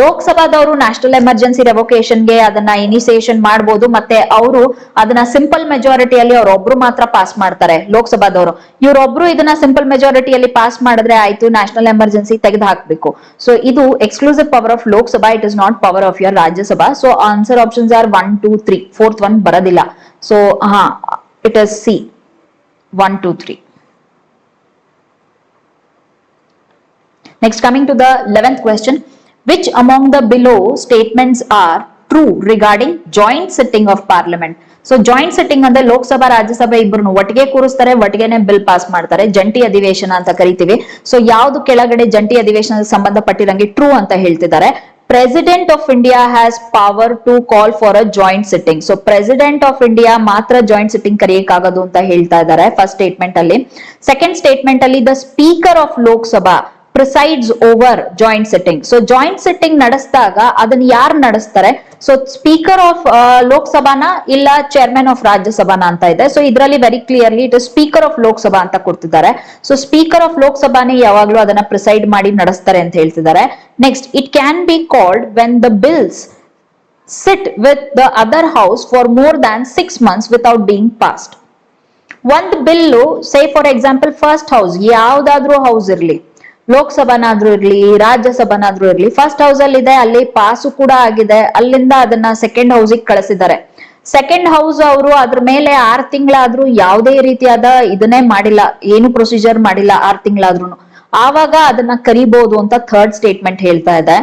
ಲೋಕಸಭಾದವರು national emergency revocation ಗೆ ಅದನ್ನ initiation ಮಾಡಬಹುದು, ಮತ್ತೆ ಅವರು ಅದನ್ನ ಸಿಂಪಲ್ ಮೆಜಾರಿಟಿಯಲ್ಲಿ ಅವರೊಬ್ರು ಮಾತ್ರ ಪಾಸ್ ಮಾಡ್ತಾರೆ ಲೋಕಸಭಾದವರು. ಇವರೊಬ್ರು ಇದನ್ನ ಸಿಂಪಲ್ ಮೆಜಾರಿಟಿಯಲ್ಲಿ ಪಾಸ್ ಮಾಡಿದ್ರೆ ಆಯ್ತು, ನ್ಯಾಷನಲ್ ಎಮರ್ಜೆನ್ಸಿ ತೆಗೆದು ಹಾಕ್ಬೇಕು. ಸೊ ಇದು exclusive power of Lok Sabha, it is not power of your Rajya Sabha. So answer options are 1, 2, 3. Fourth one ಬರೋದಿಲ್ಲ. So it is C 1, 2, 3. Next, coming to the 11th question, which among the below statements are true regarding joint sitting of parliament? So joint sitting ಅಂದ್ರೆ ಲೋಕಸಭಾ ರಾಜ್ಯಸಭೆ ಇಬ್ರು ಒಟ್ಟಿಗೆ ಕೂರಿಸ್ತಾರೆ, ಒಟ್ಟಿಗೆನೆ bill pass ಮಾಡ್ತಾರೆ, ಜಂಟಿ ಅಧಿವೇಶನ ಅಂತ ಕರಿತೀವಿ. ಸೊ ಯಾವ್ದು ಕೆಳಗಡೆ ಜಂಟಿ ಅಧಿವೇಶನಕ್ಕೆ ಸಂಬಂಧಪಟ್ಟಿರಂಗೆ ಟ್ರೂ ಅಂತ ಹೇಳ್ತಿದ್ದಾರೆ. President of India has power to call for a joint sitting. So president of India ಮಾತ್ರ ಜಾಯಿಂಟ್ ಸಿಟ್ಟಿಂಗ್ ಕರೆಯಕ್ಕಾಗೋದು ಅಂತ ಹೇಳ್ತಾ ಇದ್ದಾರೆ ಫಸ್ಟ್ ಸ್ಟೇಟ್ಮೆಂಟ್ ಅಲ್ಲಿ. ಸೆಕೆಂಡ್ ಸ್ಟೇಟ್ಮೆಂಟ್ ಅಲ್ಲಿ the speaker of Lok Sabha presides over joint sitting. So joint sitting ನಡೆಸಿದಾಗ ಅದನ್ನ ಯಾರು ನಡೆಸ್ತಾರೆ? ಸೊ ಸ್ಪೀಕರ್ ಆಫ್ ಲೋಕಸಭಾನ ಇಲ್ಲ ಚೇರ್ಮನ್ ಆಫ್ ರಾಜ್ಯಸಭಾನ ಅಂತ ಇದೆ. ಸೊ ಇದರಲ್ಲಿ very clearly it speaker of Lok Sabha ಅಂತ ಕೊಡ್ತಿದ್ದಾರೆ. ಸೊ ಸ್ಪೀಕರ್ ಆಫ್ ಲೋಕಸಭಾನೇ ಯಾವಾಗ್ಲೂ ಅದನ್ನ ಪ್ರಿಸೈಡ್ ಮಾಡಿ ನಡೆಸ್ತಾರೆ ಅಂತ ಹೇಳ್ತಿದ್ದಾರೆ. Next, it can be called when the bills sit with the other house for more than 6 months without being passed. ಒಂದು bill say for example first house, ಯಾವ್ದಾದ್ರೂ ಹೌಸ್ ಇರ್ಲಿ, ಲೋಕಸಭಾನಾದ್ರೂ ಇರ್ಲಿ ರಾಜ್ಯಸಭಾನಾದ್ರೂ ಇರ್ಲಿ, ಫಸ್ಟ್ ಹೌಸ್ ಅಲ್ಲಿ ಇದೆ, ಅಲ್ಲಿ ಪಾಸು ಕೂಡ ಆಗಿದೆ, ಅಲ್ಲಿಂದ ಅದನ್ನ ಸೆಕೆಂಡ್ ಹೌಸಿಗೆ ಕಳಿಸಿದ್ದಾರೆ. ಸೆಕೆಂಡ್ ಹೌಸ್ ಅವರು ಅದ್ರ ಮೇಲೆ 6 ತಿಂಗಳಾದ್ರೂ ಯಾವುದೇ ರೀತಿಯಾದ ಇದನ್ನೇ ಮಾಡಿಲ್ಲ, ಏನು ಪ್ರೊಸೀಜರ್ ಮಾಡಿಲ್ಲ 6 ತಿಂಗಳಾದ್ರೂ, ಆವಾಗ ಅದನ್ನ ಕರಿಬಹುದು ಅಂತ ಥರ್ಡ್ ಸ್ಟೇಟ್ಮೆಂಟ್ ಹೇಳ್ತಾ ಇದೆ.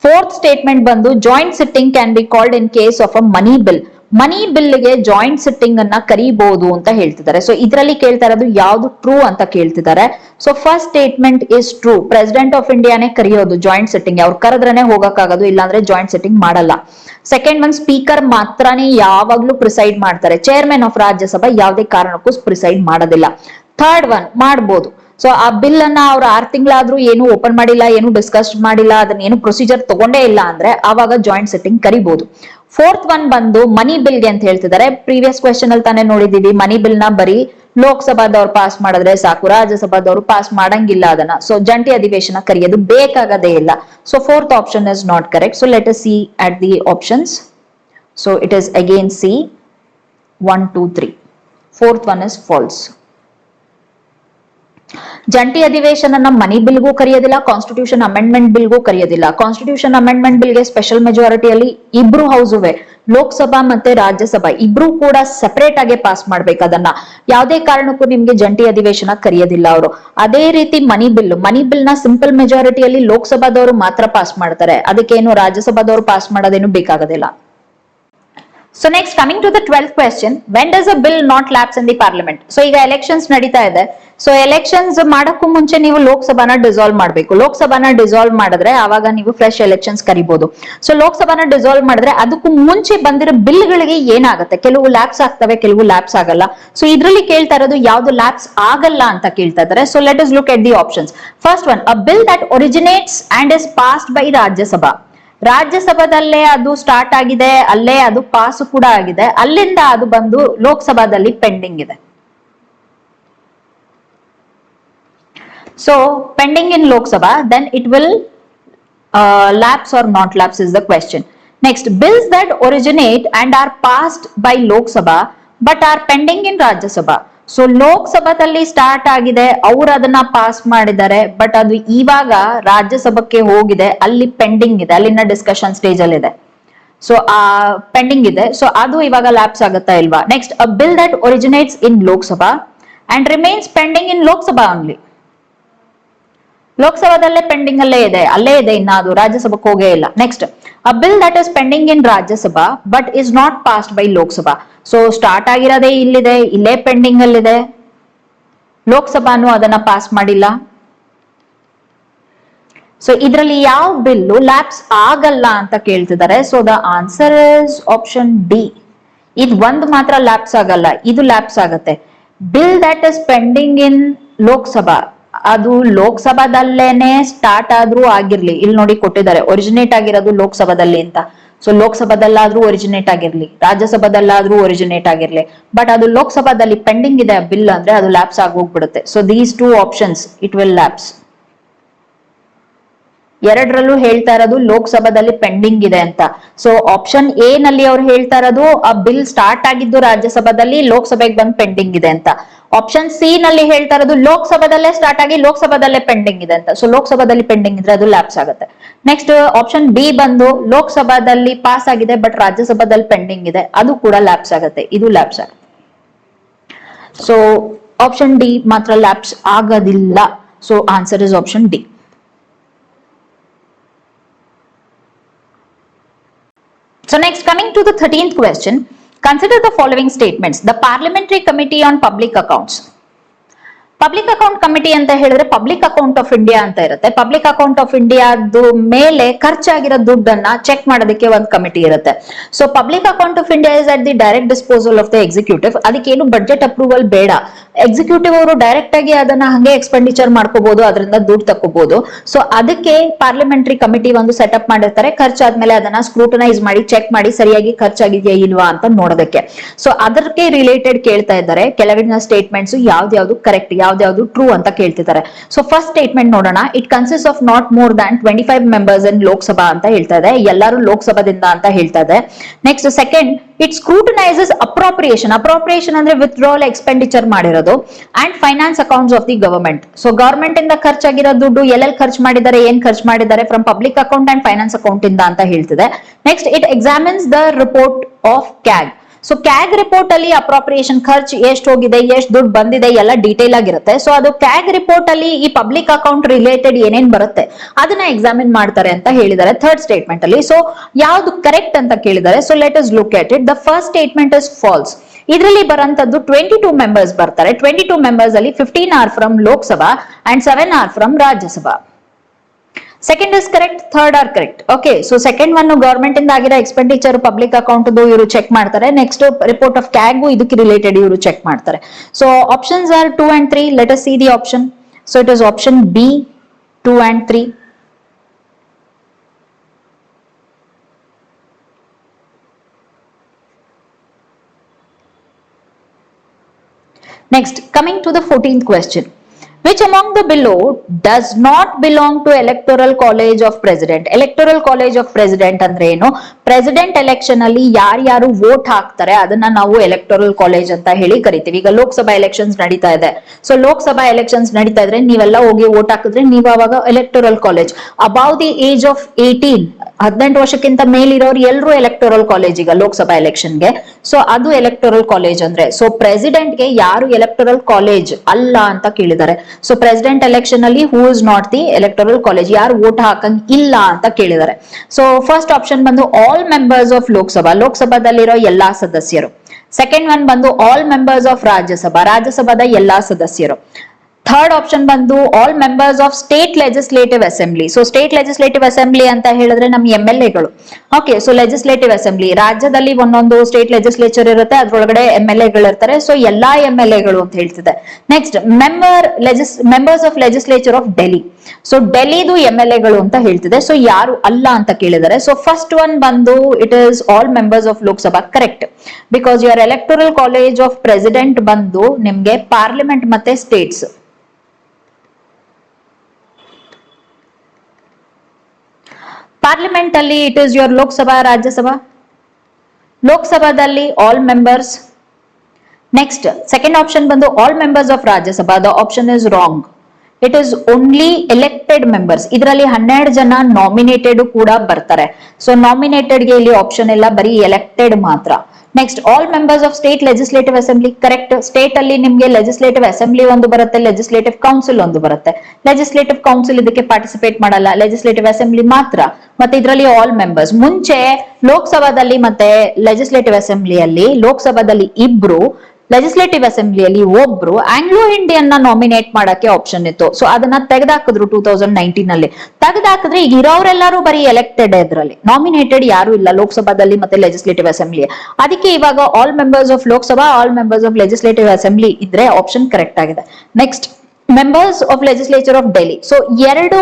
ಫೋರ್ತ್ ಸ್ಟೇಟ್ಮೆಂಟ್ ಬಂದು joint sitting can be called in case of a money bill. Money ಬಿಲ್ಗೆ ಜಾಯಿಂಟ್ ಸಿಟ್ಟಿಂಗ್ ಅನ್ನ ಕರೀಬಹುದು ಅಂತ ಹೇಳ್ತಿದ್ದಾರೆ. ಸೊ ಇದರಲ್ಲಿ ಕೇಳ್ತಾ ಇರೋದು ಯಾವ್ದು ಟ್ರೂ ಅಂತ ಕೇಳ್ತಿದ್ದಾರೆ. So first statement is true. President of ಇಂಡಿಯಾನೇ ಕರೆಯೋದು ಜಾಯಿಂಟ್ ಸಿಟ್ಟಿಂಗ್, ಅವ್ರು ಕರೆದ್ರೇನೆ ಹೋಗಕ್ಕಾಗೋದು, ಇಲ್ಲಾಂದ್ರೆ ಜಾಯಿಂಟ್ ಸಿಟ್ಟಿಂಗ್ ಮಾಡಲ್ಲ. ಸೆಕೆಂಡ್ ಒನ್, ಸ್ಪೀಕರ್ ಮಾತ್ರನೇ ಯಾವಾಗ್ಲೂ ಪ್ರಿಸೈಡ್ ಮಾಡ್ತಾರೆ, ಚೇರ್ಮನ್ ಆಫ್ ರಾಜ್ಯಸಭಾ ಯಾವುದೇ ಕಾರಣಕ್ಕೂ ಪ್ರಿಸೈಡ್ ಮಾಡೋದಿಲ್ಲ. ಥರ್ಡ್ ಒನ್, ಮಾಡ್ಬೋದು. ಸೊ ಆ ಬಿಲ್ ಅನ್ನ ಅವ್ರು 6 ತಿಂಗಳಾದ್ರೂ ಏನು ಓಪನ್ ಮಾಡಿಲ್ಲ, ಏನು ಡಿಸ್ಕಸ್ ಮಾಡಿಲ್ಲ, ಅದನ್ನ ಏನು ಪ್ರೊಸೀಜರ್ ತಗೊಂಡೇ ಇಲ್ಲ ಅಂದ್ರೆ ಆವಾಗ ಜಾಯಿಂಟ್ ಸಿಟ್ಟಿಂಗ್ ಕರಿಬಹುದು. ಫೋರ್ತ್ ಒನ್ ಬಂದು ಮನಿ ಬಿಲ್ಗೆ ಅಂತ ಹೇಳ್ತಿದ್ದಾರೆ. ಪ್ರೀವಿಯಸ್ ಕ್ವೆಶ್ಚನ್ ಅಲ್ಲಿ ತಾನೇ ನೋಡಿದೀವಿ, ಮನಿ ಬಿಲ್ ನ ಬರೀ ಲೋಕಸಭಾದವ್ರು ಪಾಸ್ ಮಾಡಿದ್ರೆ ಸಾಕು, ರಾಜ್ಯಸಭಾದವರು ಪಾಸ್ ಮಾಡಂಗಿಲ್ಲ ಅದನ್ನ. ಸೊ ಜಂಟಿ ಅಧಿವೇಶನ ಕರೆಯೋದು ಬೇಕಾಗದೇ ಇಲ್ಲ. So fourth option is not correct. So let us see at the options. So it is again C 1, 2, 3. Fourth one is false. ಜಂಟಿ ಅಧಿವೇಶನ ಮನಿ ಬಿಲ್ಗೂ ಕರೆಯೋದಿಲ್ಲ, ಕಾನ್ಸ್ಟಿಟ್ಯೂಷನ್ ಅಮೆಂಡ್ಮೆಂಟ್ ಬಿಲ್ಗೂ ಕರೆಯೋದಿಲ್ಲ. ಕಾನ್ಸ್ಟಿಟ್ಯೂಷನ್ ಅಮೆಂಡ್ಮೆಂಟ್ ಬಿಲ್ಗೆ ಸ್ಪೆಷಲ್ ಮೆಜಾರಿಟಿಯಲ್ಲಿ ಇಬ್ರು ಹೌಸುವೆ, ಲೋಕಸಭಾ ಮತ್ತೆ ರಾಜ್ಯಸಭಾ ಇಬ್ರು ಕೂಡ ಸೆಪರೇಟ್ ಆಗಿ ಪಾಸ್ ಮಾಡ್ಬೇಕು. ಅದನ್ನ ಯಾವುದೇ ಕಾರಣಕ್ಕೂ ನಿಮ್ಗೆ ಜಂಟಿ ಅಧಿವೇಶನ ಕರೆಯೋದಿಲ್ಲ ಅವರು. ಅದೇ ರೀತಿ ಮನಿ ಬಿಲ್ ನ ಸಿಂಪಲ್ ಮೆಜಾರಿಟಿಯಲ್ಲಿ ಲೋಕಸಭಾದವರು ಮಾತ್ರ ಪಾಸ್ ಮಾಡ್ತಾರೆ, ಅದಕ್ಕೇನು ರಾಜ್ಯಸಭಾದವರು pass ಮಾಡೋದೇನು ಬೇಕಾಗೋದಿಲ್ಲ. So next, coming to the 12th question, when does a bill not lapse in the parliament? So ಈಗ ಎಲೆಕ್ಷನ್ಸ್ ನಡೀತಾ ಇದೆ. ಸೊ ಎಲೆಕ್ಷನ್ಸ್ ಮಾಡಕ್ಕೂ ಮುಂಚೆ ನೀವು ಲೋಕಸಭಾನ ಡಿಸಾಲ್ವ್ ಮಾಡಬೇಕು. ಲೋಕಸಭಾನ ಡಿಸಾಲ್ವ್ ಮಾಡಿದ್ರೆ ಆವಾಗ ನೀವು ಫ್ರೆಶ್ ಎಲೆಕ್ಷನ್ಸ್ ಕರಿಬಹುದು. ಸೊ ಲೋಕಸಭಾನ ಡಿಸಾಲ್ವ್ ಮಾಡಿದ್ರೆ ಅದಕ್ಕೂ ಮುಂಚೆ ಬಂದಿರೋ ಬಿಲ್ಗಳಿಗೆ ಏನಾಗುತ್ತೆ, ಕೆಲವು ಲ್ಯಾಪ್ಸ್ ಆಗ್ತವೆ, ಕೆಲವು ಲ್ಯಾಪ್ಸ್ ಆಗಲ್ಲ. ಸೊ ಇದ್ರಲ್ಲಿ ಕೇಳ್ತಾ ಇರೋದು ಯಾವ್ದು ಲ್ಯಾಪ್ಸ್ ಆಗಲ್ಲ ಅಂತ ಕೇಳ್ತಾ ಇದ್ದಾರೆ. So let us look at the options. First one, a bill that originates and is passed by Rajya Sabha. ರಾಜ್ಯಸಭಾದಲ್ಲೇ ಅದು ಸ್ಟಾರ್ಟ್ ಆಗಿದೆ, ಅಲ್ಲೇ ಅದು ಪಾಸ್ ಕೂಡ ಆಗಿದೆ, ಅಲ್ಲಿಂದ ಅದು ಬಂದು ಲೋಕಸಭಾದಲ್ಲಿ ಪೆಂಡಿಂಗ್ ಇದೆ. So pending in Lok Sabha, then it will lapse or not lapse is the question. Next, bills that originate and are passed by Lok Sabha but are pending in Rajya Sabha. So ಲೋಕಸಭಾದಲ್ಲಿ start ಆಗಿದೆ, ಅವ್ರು ಅದನ್ನ pass ಮಾಡಿದ್ದಾರೆ, but ಅದು ಇವಾಗ ರಾಜ್ಯಸಭಕ್ಕೆ ಹೋಗಿದೆ, ಅಲ್ಲಿ pending ಇದೆ, ಅಲ್ಲಿನ ಡಿಸ್ಕಷನ್ ಸ್ಟೇಜ್ ಅಲ್ಲಿ ಇದೆ. ಸೊ ಆ ಪೆಂಡಿಂಗ್ ಇದೆ, ಸೊ ಅದು ಇವಾಗ ಲ್ಯಾಪ್ಸ್ ಆಗುತ್ತಾ ಇಲ್ವಾ. Next, a bill that originates in Lok Sabha and remains pending in Lok Sabha only. ಲೋಕಸಭಾದಲ್ಲೇ ಪೆಂಡಿಂಗ್ ಅಲ್ಲೇ ಇದೆ, ಇನ್ನ ಅದು ರಾಜ್ಯಸಭಕ್ಕೆ ಹೋಗೇ ಇಲ್ಲ. Next, a bill that is pending in Rajya Sabha but is not passed by Lok Sabha. So start ಆಗಿರೋದೇ ಇಲ್ಲಿದೆ, ಇಲ್ಲೇ ಪೆಂಡಿಂಗ್ ಅಲ್ಲಿದೆ, ಲೋಕಸಭಾನು ಅದನ್ನ ಪಾಸ್ ಮಾಡಿಲ್ಲ. ಸೊ ಇದರಲ್ಲಿ ಯಾವ ಬಿಲ್ಲು ಲ್ಯಾಪ್ಸ್ ಆಗಲ್ಲ ಅಂತ ಕೇಳ್ತಿದ್ದಾರೆ. So the answer is option D. ಇದು ಒಂದು ಮಾತ್ರ ಲ್ಯಾಪ್ಸ್ ಆಗಲ್ಲ, ಇದು ಲ್ಯಾಪ್ಸ್ ಆಗತ್ತೆ. Bill that is pending in Lok Sabha, ಅದು ಲೋಕಸಭಾದಲ್ಲೇನೆ ಸ್ಟಾರ್ಟ್ ಆದ್ರೂ ಆಗಿರ್ಲಿ, ಇಲ್ಲಿ ನೋಡಿ ಕೊಟ್ಟಿದ್ದಾರೆ ಒರಿಜಿನೇಟ್ ಆಗಿರೋದು ಲೋಕಸಭಾದಲ್ಲಿ ಅಂತ. ಸೊ ಲೋಕಸಭಾದಲ್ಲಾದ್ರೂ ಒರಿಜಿನೇಟ್ ಆಗಿರ್ಲಿ, ರಾಜ್ಯಸಭಾದಲ್ಲಾದ್ರೂ ಒರಿಜಿನೇಟ್ ಆಗಿರ್ಲಿ, ಬಟ್ ಅದು ಲೋಕಸಭಾದಲ್ಲಿ ಪೆಂಡಿಂಗ್ ಇದೆ ಬಿಲ್ ಅಂದ್ರೆ ಅದು ಲ್ಯಾಪ್ಸ್ ಆಗೋಗ್ಬಿಡುತ್ತೆ. So these two options it will lapse. ಎರಡರಲ್ಲೂ ಹೇಳ್ತಾ ಇರೋದು ಲೋಕಸಭಾದಲ್ಲಿ ಪೆಂಡಿಂಗ್ ಇದೆ ಅಂತ. ಸೊ ಆಪ್ಷನ್ ಎ ನಲ್ಲಿ ಅವ್ರು ಹೇಳ್ತಾ ಇರೋದು ಆ ಬಿಲ್ ಸ್ಟಾರ್ಟ್ ಆಗಿದ್ದು ರಾಜ್ಯಸಭಾದಲ್ಲಿ, ಲೋಕಸಭೆಗೆ ಬಂದು ಪೆಂಡಿಂಗ್ ಇದೆ ಅಂತ. ಆಪ್ಷನ್ ಸಿ ನಲ್ಲಿ ಹೇಳ್ತಾ ಇರೋದು ಲೋಕಸಭಾದಲ್ಲೇ ಸ್ಟಾರ್ಟ್ ಆಗಿ ಲೋಕಸಭಾದಲ್ಲೇ ಪೆಂಡಿಂಗ್ ಇದೆ ಅಂತ. ಸೊ ಲೋಕಸಭಾದಲ್ಲಿ ಪೆಂಡಿಂಗ್ ಇದ್ರೆ ಅದು ಲ್ಯಾಪ್ಸ್ ಆಗುತ್ತೆ. ನೆಕ್ಸ್ಟ್ ಆಪ್ಷನ್ ಬಿ ಬಂದು ಲೋಕಸಭಾದಲ್ಲಿ ಪಾಸ್ ಆಗಿದೆ ಬಟ್ ರಾಜ್ಯಸಭಾದಲ್ಲಿ ಪೆಂಡಿಂಗ್ ಇದೆ, ಅದು ಕೂಡ ಲ್ಯಾಪ್ಸ್ ಆಗುತ್ತೆ, ಇದು ಲ್ಯಾಪ್ಸ್ ಆಗುತ್ತೆ. ಸೊ ಆಪ್ಷನ್ ಡಿ ಮಾತ್ರ ಲ್ಯಾಪ್ಸ್ ಆಗೋದಿಲ್ಲ. So answer is option D. So next, coming to the 13th question, consider the following statements. The Parliamentary Committee on Public Accounts. Public account committee ಅಂತ ಹೇಳಿದ್ರೆ public account of India ಅಂತ ಇರುತ್ತೆ. Public account of ಇಂಡಿಯಾದ ಮೇಲೆ ಖರ್ಚಾಗಿರೋ ದುಡ್ಡನ್ನ check ಮಾಡೋದಕ್ಕೆ ಒಂದು committee ಇರುತ್ತೆ. So public account of India is at the direct disposal of the executive. ಅದಕ್ಕೇನು ಬಡ್ಜೆಟ್ ಅಪ್ರೂವಲ್ ಬೇಡ. ಎಕ್ಸಿಕ್ಯೂಟಿವ್ ಅವರು ಡೈರೆಕ್ಟ್ ಆಗಿ ಅದನ್ನ ಹಂಗೆ ಎಕ್ಸ್ಪೆಂಡಿಚರ್ ಮಾಡ್ಕೋಬಹುದು, ಅದರಿಂದ ದುಡ್ಡು ತಕ್ಕೋಬಹುದು. ಸೊ ಅದಕ್ಕೆ ಪಾರ್ಲಿಮೆಂಟರಿ ಕಮಿಟಿ ಒಂದು ಸೆಟಪ್ ಮಾಡಿರ್ತಾರೆ. ಖರ್ಚಾದ್ಮೇಲೆ ಅದನ್ನ ಸ್ಕ್ರೂಟನೈಸ್ ಮಾಡಿ ಚೆಕ್ ಮಾಡಿ ಸರಿಯಾಗಿ ಖರ್ಚಾಗಿದೆಯಾ ಇಲ್ವಾ ಅಂತ ನೋಡೋದಕ್ಕೆ. ಸೊ ಅದಕ್ಕೆ ರಿಲೇಟೆಡ್ ಕೇಳ್ತಾ ಇದ್ದಾರೆ ಕೆಳಗಿನ ಸ್ಟೇಟ್ಮೆಂಟ್ಸ್ ಯಾವ್ದು ಕರೆಕ್ಟ್, ಯಾವ್ದು ಟ್ರೂ ಅಂತ ಕೇಳ್ತಿದ್ದಾರೆ. ಸೊ ಫಸ್ಟ್ ಸ್ಟೇಟ್ಮೆಂಟ್ ನೋಡೋಣ. It consist of not more than 25 members in Lok Sabha ಅಂತ ಹೇಳ್ತಾ ಇದೆ, ಎಲ್ಲರೂ ಲೋಕಸಭಾದಿಂದ ಅಂತ ಹೇಳ್ತಾ ಇದೆ. Next second, it scrutinises appropriation. Appropriation ಅಂದ್ರೆ ವಿತ್ಡ್ರಾವಲ್ ಎಕ್ಸ್ಪೆಂಡಿಚರ್ ಮಾಡಿರೋದು and finance accounts of the government. So government ಇಂದ ಖರ್ಚಾಗಿರೋ ದುಡ್ಡು ಎಲ್ಲೆಲ್ಲಿ ಖರ್ಚು ಮಾಡಿದ್ದಾರೆ, ಏನ್ ಖರ್ಚು ಮಾಡಿದ್ದಾರೆ from public account and finance account ಇಂದ ಅಂತ ಹೇಳ್ತಿದೆ. Next, it examines the report of CAG. So CAG report ಅಲ್ಲಿ ಅಪ್ರೋಪ್ರಿಯೇಷನ್ ಖರ್ಚು ಎಷ್ಟು ಹೋಗಿದೆ, ಎಷ್ಟು ದುಡ್ಡು ಬಂದಿದೆ ಎಲ್ಲ ಡೀಟೇಲ್ ಆಗಿರುತ್ತೆ. ಸೊ ಅದು ಕ್ಯಾಗ್ ರಿಪೋರ್ಟ್ ಅಲ್ಲಿ ಈ ಪಬ್ಲಿಕ್ ಅಕೌಂಟ್ ರಿಲೇಟೆಡ್ ಏನೇನ್ ಬರುತ್ತೆ ಅದನ್ನ ಎಕ್ಸಾಮಿನ್ ಮಾಡ್ತಾರೆ ಅಂತ ಹೇಳಿದ್ದಾರೆ ಥರ್ಡ್ ಸ್ಟೇಟ್ಮೆಂಟ್ ಅಲ್ಲಿ. ಸೊ ಯಾವ್ದು ಕರೆಕ್ಟ್ ಅಂತ ಕೇಳಿದ್ದಾರೆ. So let us look at it. The first statement is false. ಇದರಲ್ಲಿ ಬರಂತದ್ದು 22 ಮೆಂಬರ್ಸ್ ಬರ್ತಾರೆ. 22 ಮೆಂಬರ್ಸ್ ಅಲ್ಲಿ 15 are from Lok Sabha and 7 are from Rajya Sabha. Second is correct, third are correct. Okay, so second one government ಇಂದ ಆಗಿರೋ expenditure public account ಇವರು check ಮಾಡ್ತಾರೆ. Next report of CAG ಇದಕ್ಕೆ related ಇವರು check ಮಾಡ್ತಾರೆ. So options are 2 and 3. Let us see the option. So it is option B, 2 and 3. Next, coming to the 14th question. Which among the below does not belong to Electoral College of President? Electoral College of President ಅಂದ್ರೆ ಏನು? President election ಅಲ್ಲಿ ಯಾರು vote ಹಾಕ್ತಾರೆ ಅದನ್ನ ನಾವು electoral college ಅಂತ ಹೇಳಿ ಕರಿತೀವಿ. ಈಗ ಲೋಕಸಭಾ ಎಲೆಕ್ಷನ್ಸ್ ನಡೀತಾ ಇದೆ. ಸೊ ಲೋಕಸಭಾ ಎಲೆಕ್ಷನ್ಸ್ ನಡೀತಾ ಇದ್ರೆ ನೀವೆಲ್ಲ ಹೋಗಿ ವೋಟ್ ಹಾಕಿದ್ರೆ ನೀವು ಅವಾಗ electoral college. Above the age of 18, 18 ವರ್ಷಕ್ಕಿಂತ ಮೇಲಿರೋರು ಎಲ್ಲರೂ ಎಲೆಕ್ಟೋರಲ್ ಕಾಲೇಜ್ ಈಗ ಲೋಕಸಭಾ ಎಲೆಕ್ಷನ್ಗೆ. ಸೊ ಅದು ಎಲೆಕ್ಟೋರಲ್ ಕಾಲೇಜ್ ಅಂದ್ರೆ. ಸೊ ಪ್ರೆಸಿಡೆಂಟ್ ಗೆ ಯಾರು ಎಲೆಕ್ಟೋರಲ್ ಕಾಲೇಜ್ ಅಲ್ಲ ಅಂತ ಕೇಳಿದ್ದಾರೆ. ಸೊ ಪ್ರೆಸಿಡೆಂಟ್ ಎಲೆಕ್ಷನ್ ಅಲ್ಲಿ who is not the electoral college, ಯಾರು ವೋಟ್ ಹಾಕಂಗ್ ಇಲ್ಲ ಅಂತ ಕೇಳಿದ್ದಾರೆ. ಸೊ ಫಸ್ಟ್ ಆಪ್ಷನ್ ಬಂದು ಆಲ್ ಮೆಂಬರ್ಸ್ ಆಫ್ ಲೋಕಸಭಾ, ಲೋಕಸಭಾದಲ್ಲಿರೋ ಎಲ್ಲಾ ಸದಸ್ಯರು. ಸೆಕೆಂಡ್ ಒನ್ ಬಂದು ಆಲ್ ಮೆಂಬರ್ಸ್ ಆಫ್ ರಾಜ್ಯಸಭಾ, ರಾಜ್ಯಸಭಾದ ಎಲ್ಲಾ ಸದಸ್ಯರು. ಥರ್ಡ್ ಆಪ್ಷನ್ ಬಂದು all members of state legislative assembly. So state legislative assembly ಅಂತ ಹೇಳಿದ್ರೆ ನಮ್ MLA ಗಳು. ಓಕೆ, ಸೊ ಲೆಜಿಸ್ಲೇಟಿವ್ ಅಸೆಂಬ್ಲಿ ರಾಜ್ಯದಲ್ಲಿ ಒಂದೊಂದು ಸ್ಟೇಟ್ ಲೆಜಿಸ್ಲೇಚರ್ ಇರುತ್ತೆ, ಅದ್ರೊಳಗಡೆ MLA ಗಳು ಇರ್ತಾರೆ. ಸೊ ಎಲ್ಲಾ MLA ಗಳು ಅಂತ ಹೇಳ್ತಿದೆ. Next members of legislature of Delhi. So ಡೆಲ್ಲಿದು MLA ಗಳು ಅಂತ ಹೇಳ್ತಿದೆ. ಸೊ ಯಾರು ಅಲ್ಲ ಅಂತ ಕೇಳಿದ್ದಾರೆ. ಸೊ ಫಸ್ಟ್ ಒನ್ ಬಂದು it is all members of Lok Sabha, correct. Because your electoral college of president ಬಂದು ನಿಮ್ಗೆ ಪಾರ್ಲಿಮೆಂಟ್ ಮತ್ತೆ ಸ್ಟೇಟ್ಸ್. ಪಾರ್ಲಿಮೆಂಟ್ ಅಲ್ಲಿ it is your Lok Sabha, Rajya Sabha. ಲೋಕಸಭಾದಲ್ಲಿ all members, next second option ಬಂದು all members of Rajya Sabha. The option is wrong. It is only elected members. ಇದರಲ್ಲಿ 12 ಜನ nominated ಕೂಡ ಬರ್ತಾರೆ. ಸೊ ನಾಮಿನೇಟೆಡ್ ಗೆ ಇಲ್ಲಿ ಆಪ್ಷನ್ ಇಲ್ಲ, ಬರೀ ಎಲೆಕ್ಟೆಡ್ ಮಾತ್ರ. Next all members of state legislative assembly. Correct. State ಅಲ್ಲಿ ನಿಮ್ಗೆ ಲೆಜಿಸ್ಲೇಟಿವ್ ಅಸೆಂಬ್ಲಿ ಒಂದು ಬರುತ್ತೆ, ಲೆಜಿಸ್ಲೇಟಿವ್ ಕೌನ್ಸಿಲ್ ಒಂದು ಬರುತ್ತೆ. ಲೆಜಿಸ್ಲೇಟಿವ್ ಕೌನ್ಸಿಲ್ ಇದಕ್ಕೆ ಪಾರ್ಟಿಸಿಪೇಟ್ ಮಾಡಲ್ಲ, ಲೆಜಿಸ್ಲೇಟಿವ್ ಅಸೆಂಬ್ಲಿ ಮಾತ್ರ. ಮತ್ತೆ ಇದರಲ್ಲಿ ಆಲ್ ಮೆಂಬರ್ಸ್. ಮುಂಚೆ ಲೋಕಸಭಾದಲ್ಲಿ ಮತ್ತೆ ಲೆಜಿಸ್ಲೇಟಿವ್ ಅಸೆಂಬ್ಲಿಯಲ್ಲಿ, ಲೋಕಸಭಾದಲ್ಲಿ ಇಬ್ರು, ಲೆಜಿಸ್ಲೇಟಿವ್ ಅಸೆಂಬ್ಲಿಯಲ್ಲಿ ಒಬ್ರು ಆಂಗ್ಲೋ ಇಂಡಿಯನ್ ನ ನಾಮಿನೇಟ್ ಮಾಡಕ್ಕೆ ಆಪ್ಷನ್ ಇತ್ತು. ಸೊ ಅದನ್ನ ತೆಗೆದಾಕಿದ್ರು 2019 ಅಲ್ಲಿ. ತೆಗೆದಾಕಿದ್ರೆ ಈಗ ಇರೋರೆಲ್ಲರೂ ಬರೀ ಎಲೆಕ್ಟೆಡ್, ಇದರಲ್ಲಿ ನಾಮಿನೇಟೆಡ್ ಯಾರು ಇಲ್ಲ ಲೋಕಸಭಾದಲ್ಲಿ ಮತ್ತೆ ಲೆಜಿಸ್ಲೇಟಿವ್ ಅಸೆಂಬ್ಲಿ. ಅದಕ್ಕೆ ಇವಾಗ all members of Lok Sabha, all members of legislative assembly ಇದ್ರೆ ಆಪ್ಷನ್ ಕರೆಕ್ಟ್ ಆಗಿದೆ. Next members of legislature of Delhi. So 2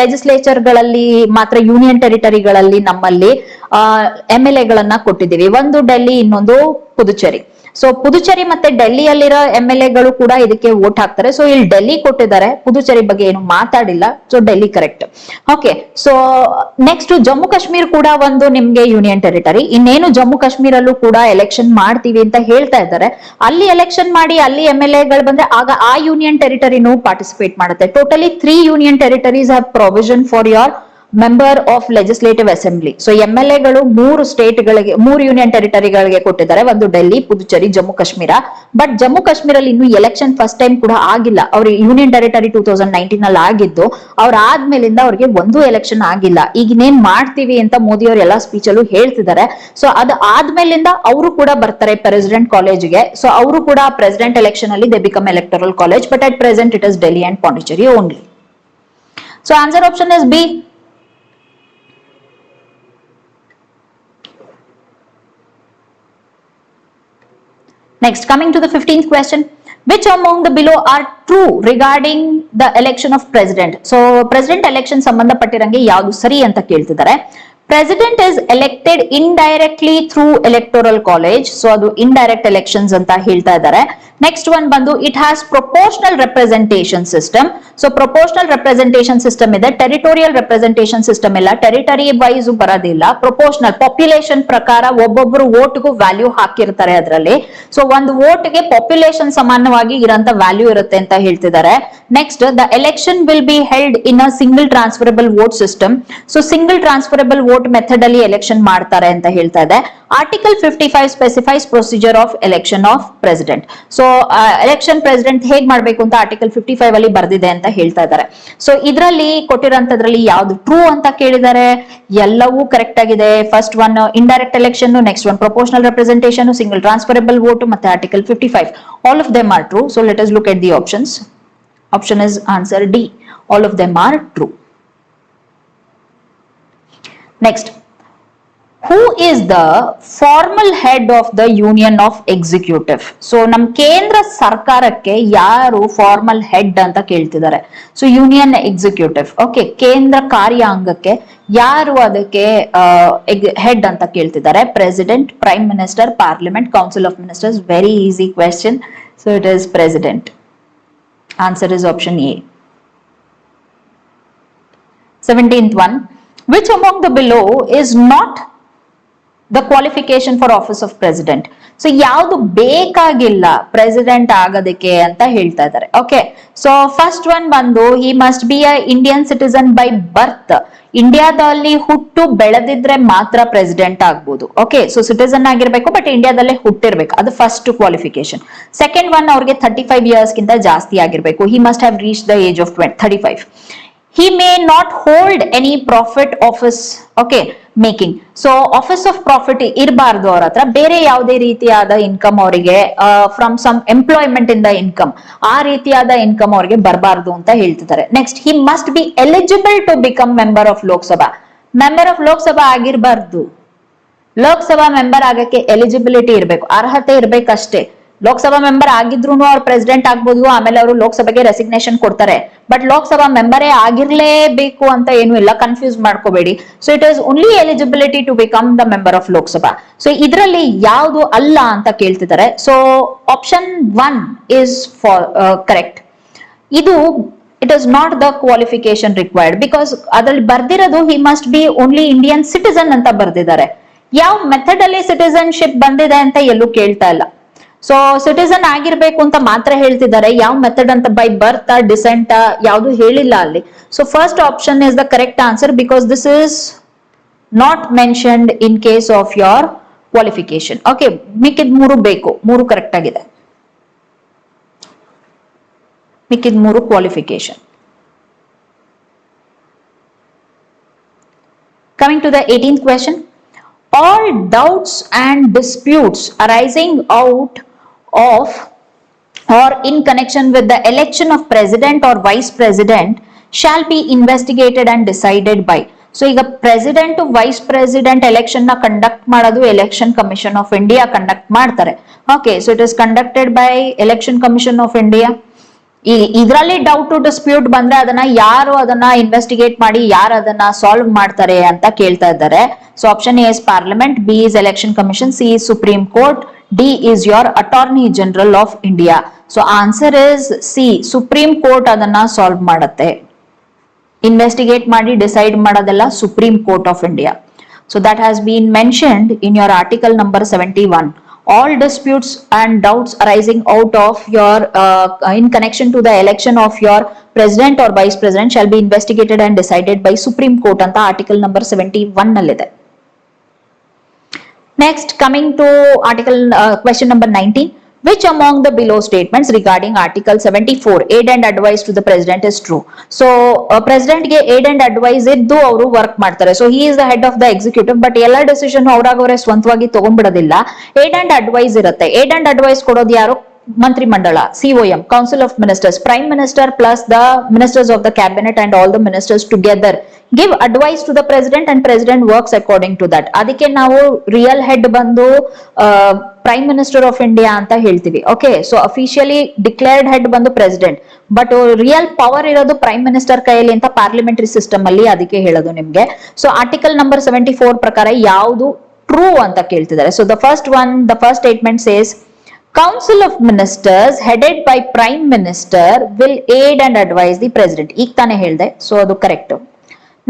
legislature ಗಳಲ್ಲಿ ಮಾತ್ರ, ಯೂನಿಯನ್ ಟೆರಿಟರಿಗಳಲ್ಲಿ ನಮ್ಮಲ್ಲಿ MLA ಗಳನ್ನ ಕೊಟ್ಟಿದ್ದೀವಿ. ಒಂದು ಡೆಲ್ಲಿ, ಇನ್ನೊಂದು ಪುದುಚೇರಿ. ಸೊ ಪುದುಚೇರಿ ಮತ್ತೆ ಡೆಲ್ಲಿಯಲ್ಲಿರೋ MLA ಗಳು ಕೂಡ ಇದಕ್ಕೆ ವೋಟ್ ಹಾಕ್ತಾರೆ. ಸೊ ಇಲ್ಲಿ ಡೆಲ್ಲಿ ಕೊಟ್ಟಿದ್ದಾರೆ, ಪುದುಚೇರಿ ಬಗ್ಗೆ ಏನು ಮಾತಾಡಿಲ್ಲ. So Delhi correct. Okay. So next Jammu Kashmir ಕೂಡ ಒಂದು ನಿಮ್ಗೆ ಯೂನಿಯನ್ ಟೆರಿಟರಿ. ಇನ್ನೇನು ಜಮ್ಮು ಕಾಶ್ಮೀರಲ್ಲೂ ಕೂಡ ಎಲೆಕ್ಷನ್ ಮಾಡ್ತೀವಿ ಅಂತ ಹೇಳ್ತಾ ಇದ್ದಾರೆ. ಅಲ್ಲಿ ಎಲೆಕ್ಷನ್ ಮಾಡಿ ಅಲ್ಲಿ MLA ಗಳು ಬಂದ್ರೆ ಆಗ ಆ ಯೂನಿಯನ್ ಟೆರಿಟರಿನೂ ಪಾರ್ಟಿಸಿಪೇಟ್ ಮಾಡುತ್ತೆ. Totally 3 union territories have provision for your member of legislative assembly. So MLA ಗಳು 3 ಸ್ಟೇಟ್ ಗಳಿಗೆ, 3 ಯೂನಿಯನ್ ಟೆರಿಟರಿಗಳಿಗೆ ಕೊಟ್ಟಿದ್ದಾರೆ. ಒಂದು ಡೆಲ್ಲಿ, ಪುದುಚೇರಿ, ಜಮ್ಮು ಕಾಶ್ಮೀರ. ಬಟ್ ಜಮ್ಮು ಕಾಶ್ಮೀರಲ್ಲಿ ಇನ್ನು ಎಲೆಕ್ಷನ್ ಫಸ್ಟ್ ಟೈಮ್ ಕೂಡ ಆಗಿಲ್ಲ. ಅವ್ರ ಯೂನಿಯನ್ ಟೆರಿಟರಿ 2019 ಅಲ್ಲಿ ಆಗಿದ್ದು, ಅವ್ರ ಆದ್ಮೇಲಿಂದ ಅವ್ರಿಗೆ ಒಂದು ಎಲೆಕ್ಷನ್ ಆಗಿಲ್ಲ. ಈಗಿನೇನ್ ಮಾಡ್ತೀವಿ ಅಂತ ಮೋದಿ ಅವರು ಎಲ್ಲಾ ಸ್ಪೀಚ್ ಅಲ್ಲೂ ಹೇಳ್ತಿದ್ದಾರೆ. ಸೊ ಅದು ಆದ್ಮೇಲಿಂದ ಅವರು ಕೂಡ ಬರ್ತಾರೆ ಪ್ರೆಸಿಡೆಂಟ್ ಕಾಲೇಜ್ಗೆ. ಸೊ ಅವರು ಕೂಡ ಪ್ರೆಸಿಡೆಂಟ್ ಎಲೆಕ್ಷನ್ ಅಲ್ಲಿ they become electoral college. But at present it is Delhi and Pondicherry only. So answer option is B. Next, coming to the 15th question, which among the below are true regarding the election of president? So, president election ಸಂಬಂಧಪಟ್ಟಿರಂಗೆ ಯಾವುದು ಸರಿ ಅಂತ ಕೇಳ್ತಿದ್ದಾರೆ. President is elected indirectly through electoral college. So, ಅದು indirect elections ಅಂತ ಹೇಳ್ತಾ ಇದ್ದಾರೆ. Next one ಬಂದು it has proportional representation system. So, proportional representation system ಇದೆ. Territorial representation system ಇಲ್ಲ. Territory wise ಬರೋದಿಲ್ಲ. Proportional population ಪ್ರಕಾರ ಒಬ್ಬೊಬ್ರು ವೋಟ್ಗೂ ವ್ಯಾಲ್ಯೂ ಹಾಕಿರ್ತಾರೆ ಅದರಲ್ಲಿ. ಸೊ ಒಂದು ವೋಟ್ಗೆ ಪಾಪ್ಯುಲೇಷನ್ ಸಮಾನವಾಗಿ ಇರೋಂತ ವ್ಯಾಲ್ಯೂ ಇರುತ್ತೆ ಅಂತ ಹೇಳ್ತಿದ್ದಾರೆ. Next the election will be held in a single transferable vote system. So single transferable vote method ಅಲ್ಲಿ ಎಲೆಕ್ಷನ್ ಮಾಡ್ತಾರೆ ಅಂತ ಹೇಳ್ತಾ ಇದೆ. Article 55 specifies procedure of election of president. So election president ಹೇಗ್ ಮಾಡ್ಬೇಕು ಅಂತ ಆರ್ಟಿಕಲ್ 55 ಅಲ್ಲಿ ಬರ್ದಿದೆ ಅಂತ ಹೇಳ್ತಾ ಇದ್ದಾರೆ. ಸೊ ಇದರಲ್ಲಿ ಕೊಟ್ಟಿರೋಂತದ್ರಲ್ಲಿ ಯಾವ್ದು ಟ್ರೂ ಅಂತ ಕೇಳಿದ್ದಾರೆ. ಎಲ್ಲವೂ ಕರೆಕ್ಟ್ ಆಗಿದೆ. First one indirect election, next one proportional representation, single transferable vote ಮತ್ತೆ article 55. All of them are true. So let us look at the options. Option is answer D. All of them are true. Next, who is the formal head of the union of executive? So ನಮ್ ಕೇಂದ್ರ ಸರ್ಕಾರಕ್ಕೆ ಯಾರು formal head ಅಂತ ಕೇಳ್ತಿದ್ದಾರೆ. So union executive. Okay, ಕೇಂದ್ರ ಕಾರ್ಯಾಂಗಕ್ಕೆ ಯಾರು ಅದಕ್ಕೆ head ಅಂತ ಕೇಳ್ತಿದ್ದಾರೆ. President, prime minister, parliament, council of ministers. Very easy question. So it is president. Answer is option A. 17th one, which among the below is not the qualification for office of president? So ಯಾವುದು ಬೇಕಾಗಿಲ್ಲ president ಆಗೋದಕ್ಕೆ ಅಂತ ಹೇಳ್ತಾ ಇದ್ದಾರೆ. Okay, so first one ಬಂದು ಹಿ must be a Indian citizen by birth. ಇಂಡಿಯಾದಲ್ಲಿ ಹುಟ್ಟು ಬೆಳೆದಿದ್ರೆ ಮಾತ್ರ ಪ್ರೆಸಿಡೆಂಟ್ ಆಗ್ಬೋದು. ಓಕೆ, ಸೊ ಸಿಟಿಸನ್ ಆಗಿರ್ಬೇಕು, ಬಟ್ ಇಂಡಿಯಾದಲ್ಲೇ ಹುಟ್ಟಿರ್ಬೇಕು. ಅದು ಫಸ್ಟ್ ಕ್ವಾಲಿಫಿಕೇಶನ್. ಸೆಕೆಂಡ್ ಒನ್, ಅವ್ರಿಗೆ 35 ಇಯರ್ಸ್ ಗಿಂತ ಜಾಸ್ತಿ ಆಗಿರ್ಬೇಕು. He must have reach the age of 35. He may not hold any profit office. Okay, making. So office of profit ಇರಬಾರ್ದು ಅವ್ರ ಹತ್ರ. ಬೇರೆ ಯಾವುದೇ ರೀತಿಯಾದ ಇನ್ಕಮ್ ಅವರಿಗೆ from some employment in the income, ಆ ರೀತಿಯಾದ ಇನ್ಕಮ್ ಅವರಿಗೆ ಬರಬಾರ್ದು ಅಂತ ಹೇಳ್ತಿದ್ದಾರೆ. Next, he must be eligible to become member of Lok Sabha. Member of Lok Sabha ಆಗಿರ್ಬಾರ್ದು. ಲೋಕಸಭಾ ಮೆಂಬರ್ ಆಗಕ್ಕೆ ಎಲಿಜಿಬಿಲಿಟಿ ಇರಬೇಕು, ಅರ್ಹತೆ ಇರ್ಬೇಕಷ್ಟೇ. ಲೋಕಸಭಾ ಮೆಂಬರ್ ಆಗಿದ್ರು ಅವ್ರು ಪ್ರೆಸಿಡೆಂಟ್ ಆಗ್ಬೋದು, ಆಮೇಲೆ ಅವರು ಲೋಕಸಭೆಗೆ ರೆಸಿಗ್ನೇಷನ್ ಕೊಡ್ತಾರೆ. ಬಟ್ ಲೋಕಸಭಾ ಮೆಂಬರೇ ಆಗಿರ್ಲೇಬೇಕು ಅಂತ ಏನು ಇಲ್ಲ, ಕನ್ಫ್ಯೂಸ್ ಮಾಡ್ಕೋಬೇಡಿ. So it is only eligibility to become the member of Lok Sabha. So ಇದರಲ್ಲಿ ಯಾವುದು ಅಲ್ಲ ಅಂತ ಕೇಳ್ತಿದ್ದಾರೆ. So option 1 is for correct. ಇದು it is not the qualification required, because ಅದ್ರಲ್ಲಿ ಬರ್ದಿರೋದು he must be only Indian citizen ಅಂತ ಬರ್ದಿದ್ದಾರೆ. ಯಾವ ಮೆಥಡ್ ಅಲ್ಲಿ ಸಿಟಿಸನ್ಶಿಪ್ ಬಂದಿದೆ ಅಂತ ಎಲ್ಲೂ ಕೇಳ್ತಾ ಇಲ್ಲ. ಸೊ ಸಿಟಿಸನ್ ಆಗಿರ್ಬೇಕು ಅಂತ ಮಾತ್ರ ಹೇಳ್ತಿದ್ದಾರೆ, ಯಾವ ಮೆಥಡ್ ಅಂತ ಬೈ ಬರ್ತ್ ಡಿಸೆಂಟ್ ಯಾವುದು ಹೇಳಿಲ್ಲ ಅಲ್ಲಿ. So first option is the correct answer because this is not mentioned in case of your qualification. Okay, ಮಿಕ್ಕಿದ್ ಮೂರು ಬೇಕು, ಮೂರು ಕರೆಕ್ಟ್ ಆಗಿದೆ. ಮಿಕ್ಕಿದ್ ಮೂರು qualification. Coming to the 18th question, all doubts and disputes arising out of or in connection with the election of president or vice president shall be investigated and decided by. So ಈಗ president vice president election ನ conduct ಮಾಡೋದು election commission of India conduct ಮಾಡ್ತಾರೆ. Okay, so it is conducted by election commission of India. ಇದರಲ್ಲಿ doubt to dispute ಬಂದ್ರೆ ಅದನ್ನ ಯಾರು ಅದನ್ನ investigate ಮಾಡಿ ಯಾರು ಅದನ್ನ ಸಾಲ್ವ್ ಮಾಡ್ತಾರೆ ಅಂತ ಕೇಳ್ತಾ ಇದ್ದಾರೆ. So option A is parliament, B is election commission, C is supreme court, D is your attorney general of India. So answer is C, supreme court ಅದನ್ನ ಸಾಲ್ವ್ ಮಾಡುತ್ತೆ. ಇನ್ವೆಸ್ಟಿಗೇಟ್ ಮಾಡಿ ಡಿಸೈಡ್ ಮಾಡೋದೆಲ್ಲ supreme court of India. So that has been mentioned in your article number 71. All disputes and doubts arising out of your in connection to the election of your president or vice president shall be investigated and decided by Supreme Court anta article number 71 nallide. Next, coming to article question number 19, which among the below statements regarding article 74 aid and advice to the president is true? So president ge aid and advice iddu ಅವರು work ಮಾಡ್ತಾರೆ. So he is the head of the executive, but ಎಲ್ಲ decision ಅವರಾಗವರೇ ಸ್ವಂತವಾಗಿ ತಗೊಂಡ್ಬಿಡೋದಿಲ್ಲ. Aid and advice ಇರುತ್ತೆ. Aid and advice ಕೊಡೋದು ಯಾರು? ಮಂತ್ರಿ ಮಂಡಳ, COM, council of ministers, prime minister plus the ministers of the cabinet and all the ministers together give advice to the president and president works according to that. ಅದಕ್ಕೆ ನಾವು real head ಬಂದು prime minister of India ಅಂತ ಹೇಳ್ತೀವಿ. Okay, so officially declared head ಬಂದು president, but real power ಇರೋದು prime minister ಕೈಯಲ್ಲಿ ಅಂತ parliamentary system ಅಲ್ಲಿ ಅದಕ್ಕೆ ಹೇಳೋದು ನಿಮ್ಗೆ. ಸೊ ಆರ್ಟಿಕಲ್ ನಂಬರ್ 74 ಪ್ರಕಾರ ಯಾವುದು ಟ್ರೂ ಅಂತ ಕೇಳ್ತಿದ್ದಾರೆ. So the first statement says Council of Ministers headed by Prime Minister will aid and advise the President. ಈಗ ತಾನೇ ಹೇಳ್ದೆ, ಸೊ ಅದು correct.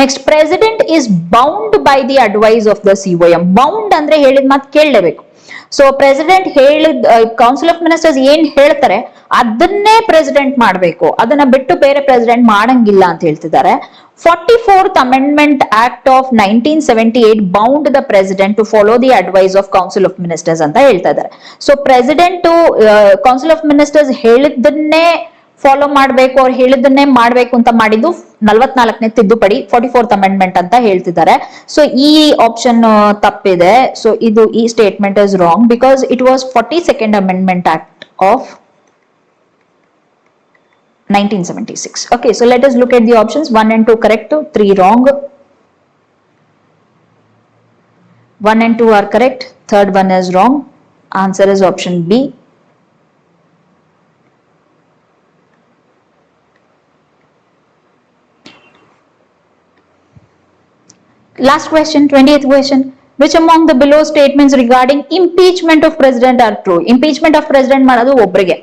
Next, President is bound by the advice of the COM. Bound ಅಂದ್ರೆ ಹೇಳಿದ ಮಾತು ಕೇಳಲೇಬೇಕು. So president ಹೇಳಿದ council of ministers ಏನ್ ಹೇಳ್ತಾರೆ ಅದನ್ನೇ ಪ್ರೆಸಿಡೆಂಟ್ ಮಾಡಬೇಕು, ಅದನ್ನ ಬಿಟ್ಟು ಬೇರೆ ಪ್ರೆಸಿಡೆಂಟ್ ಮಾಡಂಗಿಲ್ಲ ಅಂತ ಹೇಳ್ತಿದ್ದಾರೆ. 44th Amendment Act of 1978 bound the president to follow the advice of Council of Ministers ಅಂತ ಹೇಳ್ತಾ ಇದ್ದಾರೆ. So president council of ministers ಹೇಳಿದ್ದನ್ನೇ ಫಾಲೋ ಮಾಡ್ಬೇಕು, ಅವ್ರು ಹೇಳಿದ್ದನ್ನೇ ಮಾಡ್ಬೇಕು ಅಂತ ಮಾಡಿದ್ದು 44ನೇ ತಿದ್ದುಪಡಿ 44th Amendment ಅಂತ ಹೇಳ್ತಿದ್ದಾರೆ. ಸೊ ಈ ಆಪ್ಷನ್ ತಪ್ಪಿದೆ. ಸೊ ಇದು ಈ statement is wrong because it was 42nd Amendment Act of 1976. Okay, so let us look at the options. 1 and 2 correct, 3 wrong. 1 and 2 are correct, third one is wrong. Answer is option B. Last question, 20th question. Which among the below statements regarding impeachment of president are true? Impeachment of president ಮಾಡೋದು ಒಬ್ಬರಿಗೆ.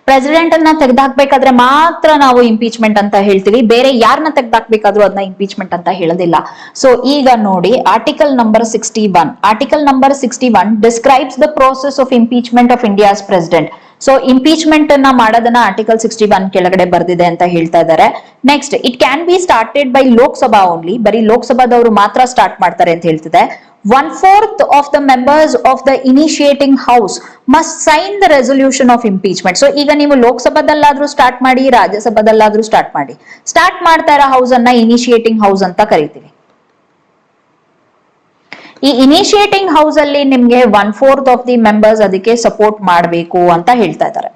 President ಅನ್ನ ತೆಗೆದಾಕ್ಬೇಕಾದ್ರೆ ಮಾತ್ರ ನಾವು impeachment ಅಂತ ಹೇಳ್ತೀವಿ, ಬೇರೆ ಯಾರನ್ನ ತೆಗೆದಾಕ್ಬೇಕಾದ್ರೂ ಅದನ್ನ ಇಂಪೀಚ್ಮೆಂಟ್ ಅಂತ ಹೇಳೋದಿಲ್ಲ. ಸೊ ಈಗ ನೋಡಿ article number 61. Article number 61 describes the process of impeachment of India's president. So impeachment ಅನ್ನ ಮಾಡೋದನ್ನ ಆರ್ಟಿಕಲ್ 61 ಕೆಳಗಡೆ ಬರ್ದಿದೆ ಅಂತ ಹೇಳ್ತಾ ಇದ್ದಾರೆ. Next, it can B started by Lok Sabha only. ಬರೀ ಲೋಕಸಭಾದವರು ಮಾತ್ರ ಸ್ಟಾರ್ಟ್ ಮಾಡ್ತಾರೆ ಅಂತ ಹೇಳ್ತಿದೆ. 1/4 of the members of the initiating house must sign the resolution of impeachment. So ಈಗ ನೀವು ಲೋಕಸಭಾದಲ್ಲಾದ್ರೂ ಸ್ಟಾರ್ಟ್ ಮಾಡಿ, ರಾಜ್ಯಸಭಾದಲ್ಲಾದ್ರೂ ಸ್ಟಾರ್ಟ್ ಮಾಡಿ, ಸ್ಟಾರ್ಟ್ ಮಾಡ್ತಾ ಇರೋ ಹೌಸ್ ಅನ್ನ ಇನಿಷಿಯೇಟಿಂಗ್ ಹೌಸ್ ಅಂತ ಕರಿತೀವಿ. ಈ ಇನಿಷಿಯೇಟಿಂಗ್ ಹೌಸ್ ಅಲ್ಲಿ ನಿಮ್ಗೆ 1/4 ಆಫ್ ದಿ ಮೆಂಬರ್ಸ್ ಅದಕ್ಕೆ ಸಪೋರ್ಟ್ ಮಾಡಬೇಕು ಅಂತ ಹೇಳ್ತಾ ಇದ್ದಾರೆ.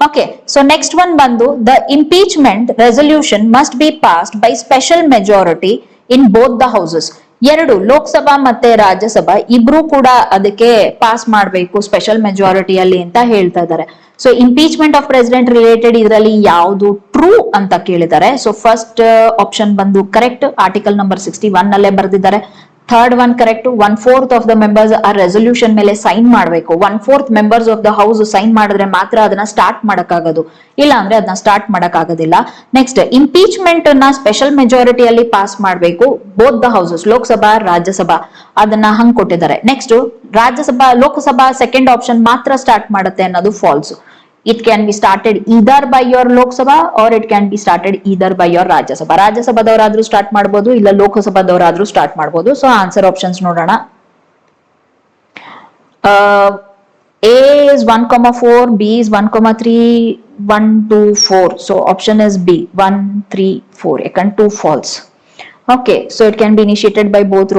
ಓಕೆ, ಸೊ ನೆಕ್ಸ್ಟ್ ಒನ್ ಬಂದು the impeachment resolution must be passed by special majority in both the houses. ಎರಡು, ಲೋಕಸಭಾ ಮತ್ತೆ ರಾಜ್ಯಸಭಾ ಇಬ್ರು ಕೂಡ ಅದಕ್ಕೆ ಪಾಸ್ ಮಾಡಬೇಕು ಸ್ಪೆಷಲ್ ಮೆಜಾರಿಟಿಯಲ್ಲಿ ಅಂತ ಹೇಳ್ತಾ ಇದ್ದಾರೆ. So impeachment of president related ಇದರಲ್ಲಿ ಯಾವುದು ಟ್ರೂ ಅಂತ ಕೇಳಿದ್ದಾರೆ. ಸೊ ಫಸ್ಟ್ ಆಪ್ಷನ್ ಬಂದು ಕರೆಕ್ಟ್, ಆರ್ಟಿಕಲ್ ನಂಬರ್ 61 ನಲ್ಲೇ ಬರ್ದಿದ್ದಾರೆ. Third one correct. 1/4 of the members ಆ ರೆಸೊಲ್ಯೂಷನ್ ಮೇಲೆ ಸೈನ್ ಮಾಡಬೇಕು. 1/4 members of the house sign ಮಾಡಿದ್ರೆ ಮಾತ್ರ ಅದನ್ನ ಸ್ಟಾರ್ಟ್ ಮಾಡಕ್ಕಾಗೋದು, ಇಲ್ಲ ಅಂದ್ರೆ ಅದನ್ನ ಸ್ಟಾರ್ಟ್ ಮಾಡಕ್ ಆಗೋದಿಲ್ಲ. ನೆಕ್ಸ್ಟ್, ಇಂಪೀಚ್ಮೆಂಟ್ ಅನ್ನ ಸ್ಪೆಷಲ್ ಮೆಜಾರಿಟಿಯಲ್ಲಿ ಪಾಸ್ ಮಾಡಬೇಕು, both the houses, Lok Sabha Rajya Sabha, ಅದನ್ನ ಹಂಗ್ ಕೊಟ್ಟಿದ್ದಾರೆ. ನೆಕ್ಸ್ಟ್, ಲೋಕಸಭಾ ಸೆಕೆಂಡ್ ಆಪ್ಷನ್ ಮಾತ್ರ ಸ್ಟಾರ್ಟ್ ಮಾಡುತ್ತೆ ಅನ್ನೋದು falls. It can be started either by your Lok Sabha or it can be started either by your Rajya Sabha. Rajya Sabhadavradru start ಮಾಡಬಹುದು, ಇಲ್ಲ ಲೋಕ ಸಭಾದವರಾದ್ರೂ start ಮಾಡಬಹುದು. So answer options ನೋಡೋಣ. A is 1,4, B is 1,3, 1, 2, 4. So option is B, 1, 3, 4. Second 2 false. Okay, so it can be initiated by both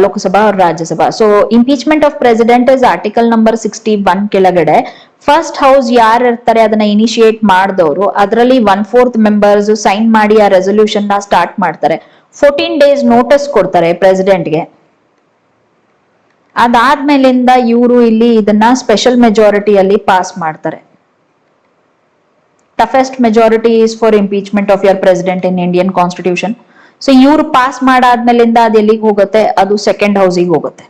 Lok Sabha or Rajya Sabha. So impeachment of president is article number 61 ಕೆಳಗಡೆ first house ಯಾರು ಇರ್ತಾರೆ ಅದನ್ನ initiate ಮಾಡಿದವರು, ಅದರಲ್ಲಿ 1/4 members sign ಮಾಡಿ ಆ resolution ನ start ಮಾಡ್ತಾರೆ. 14 days ನೋಟಿಸ್ ಕೊಡ್ತಾರೆ ಪ್ರೆಸಿಡೆಂಟ್ಗೆ. ಅದಾದ್ಮೇಲಿಂದ ಇವರು ಇಲ್ಲಿ ಇದನ್ನ ಸ್ಪೆಷಲ್ ಮೆಜಾರಿಟಿಯಲ್ಲಿ ಪಾಸ್ ಮಾಡ್ತಾರೆ. Toughest majority is for impeachment of your president in Indian constitution. So ಇವ್ರು ಪಾಸ್ ಮಾಡಾದ್ಮೇಲಿಂದ ಅದು ಎಲ್ಲಿಗೆ ಹೋಗುತ್ತೆ, ಅದು ಸೆಕೆಂಡ್ ಹೌಸಿಗೆ ಹೋಗುತ್ತೆ.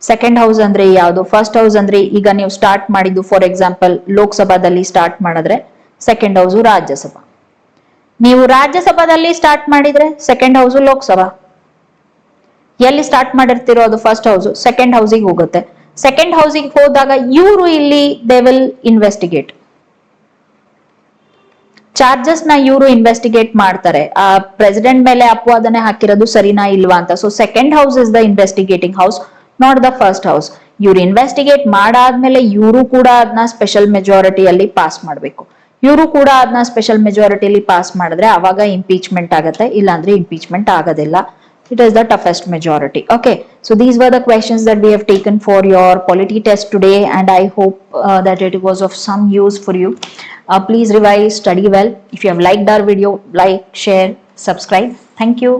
ಸೆಕೆಂಡ್ ಹೌಸ್ ಅಂದ್ರೆ ಯಾವುದು, ಫಸ್ಟ್ ಹೌಸ್ ಅಂದ್ರೆ ಈಗ ನೀವು ಸ್ಟಾರ್ಟ್ ಮಾಡಿದ್ದು ಫಾರ್ ಎಕ್ಸಾಂಪಲ್ ಲೋಕಸಭಾದಲ್ಲಿ ಸ್ಟಾರ್ಟ್ ಮಾಡಿದ್ರೆ ಸೆಕೆಂಡ್ ಹೌಸ್ ರಾಜ್ಯಸಭಾ. ನೀವು ರಾಜ್ಯಸಭಾದಲ್ಲಿ ಸ್ಟಾರ್ಟ್ ಮಾಡಿದ್ರೆ ಸೆಕೆಂಡ್ ಹೌಸ್ ಲೋಕಸಭಾ. ಎಲ್ಲಿ ಸ್ಟಾರ್ಟ್ ಮಾಡಿರ್ತೀರೋ ಅದು ಫಸ್ಟ್ ಹೌಸ್, ಸೆಕೆಂಡ್ ಹೌಸಿಗೆ ಹೋಗುತ್ತೆ. ಸೆಕೆಂಡ್ ಹೌಸಿಗೆ ಹೋದಾಗ ಇವರು ಇಲ್ಲಿ ದೇ ವಿಲ್ ಇನ್ವೆಸ್ಟಿಗೇಟ್. ಚಾರ್ಜಸ್ ನ ಇವರು ಇನ್ವೆಸ್ಟಿಗೇಟ್ ಮಾಡ್ತಾರೆ, ಆ ಪ್ರೆಸಿಡೆಂಟ್ ಮೇಲೆ ಅಪವಾದನೆ ಹಾಕಿರೋದು ಸರಿನಾ ಇಲ್ವಾ ಅಂತ. So second house is the investigating house, not the first house. ಇವ್ರು ಇನ್ವೆಸ್ಟಿಗೇಟ್ ಮಾಡಾದ್ಮೇಲೆ ಇವರು ಕೂಡ ಅದನ್ನ ಸ್ಪೆಷಲ್ ಮೆಜಾರಿಟಿಯಲ್ಲಿ ಪಾಸ್ ಮಾಡಬೇಕು. ಇವರು ಕೂಡ ಅದನ್ನ ಸ್ಪೆಷಲ್ ಮೆಜಾರಿಟಿಯಲ್ಲಿ ಪಾಸ್ ಮಾಡಿದ್ರೆ ಅವಾಗ ಇಂಪೀಚ್ಮೆಂಟ್ ಆಗತ್ತೆ, ಇಲ್ಲಾಂದ್ರೆ ಇಂಪೀಚ್ಮೆಂಟ್ ಆಗೋದಿಲ್ಲ. It is the toughest majority. Okay, so these were the questions that we have taken for your polity test today, and I hope that it was of some use for you. Please revise, study well. If you have liked our video, like, share, subscribe. Thank you.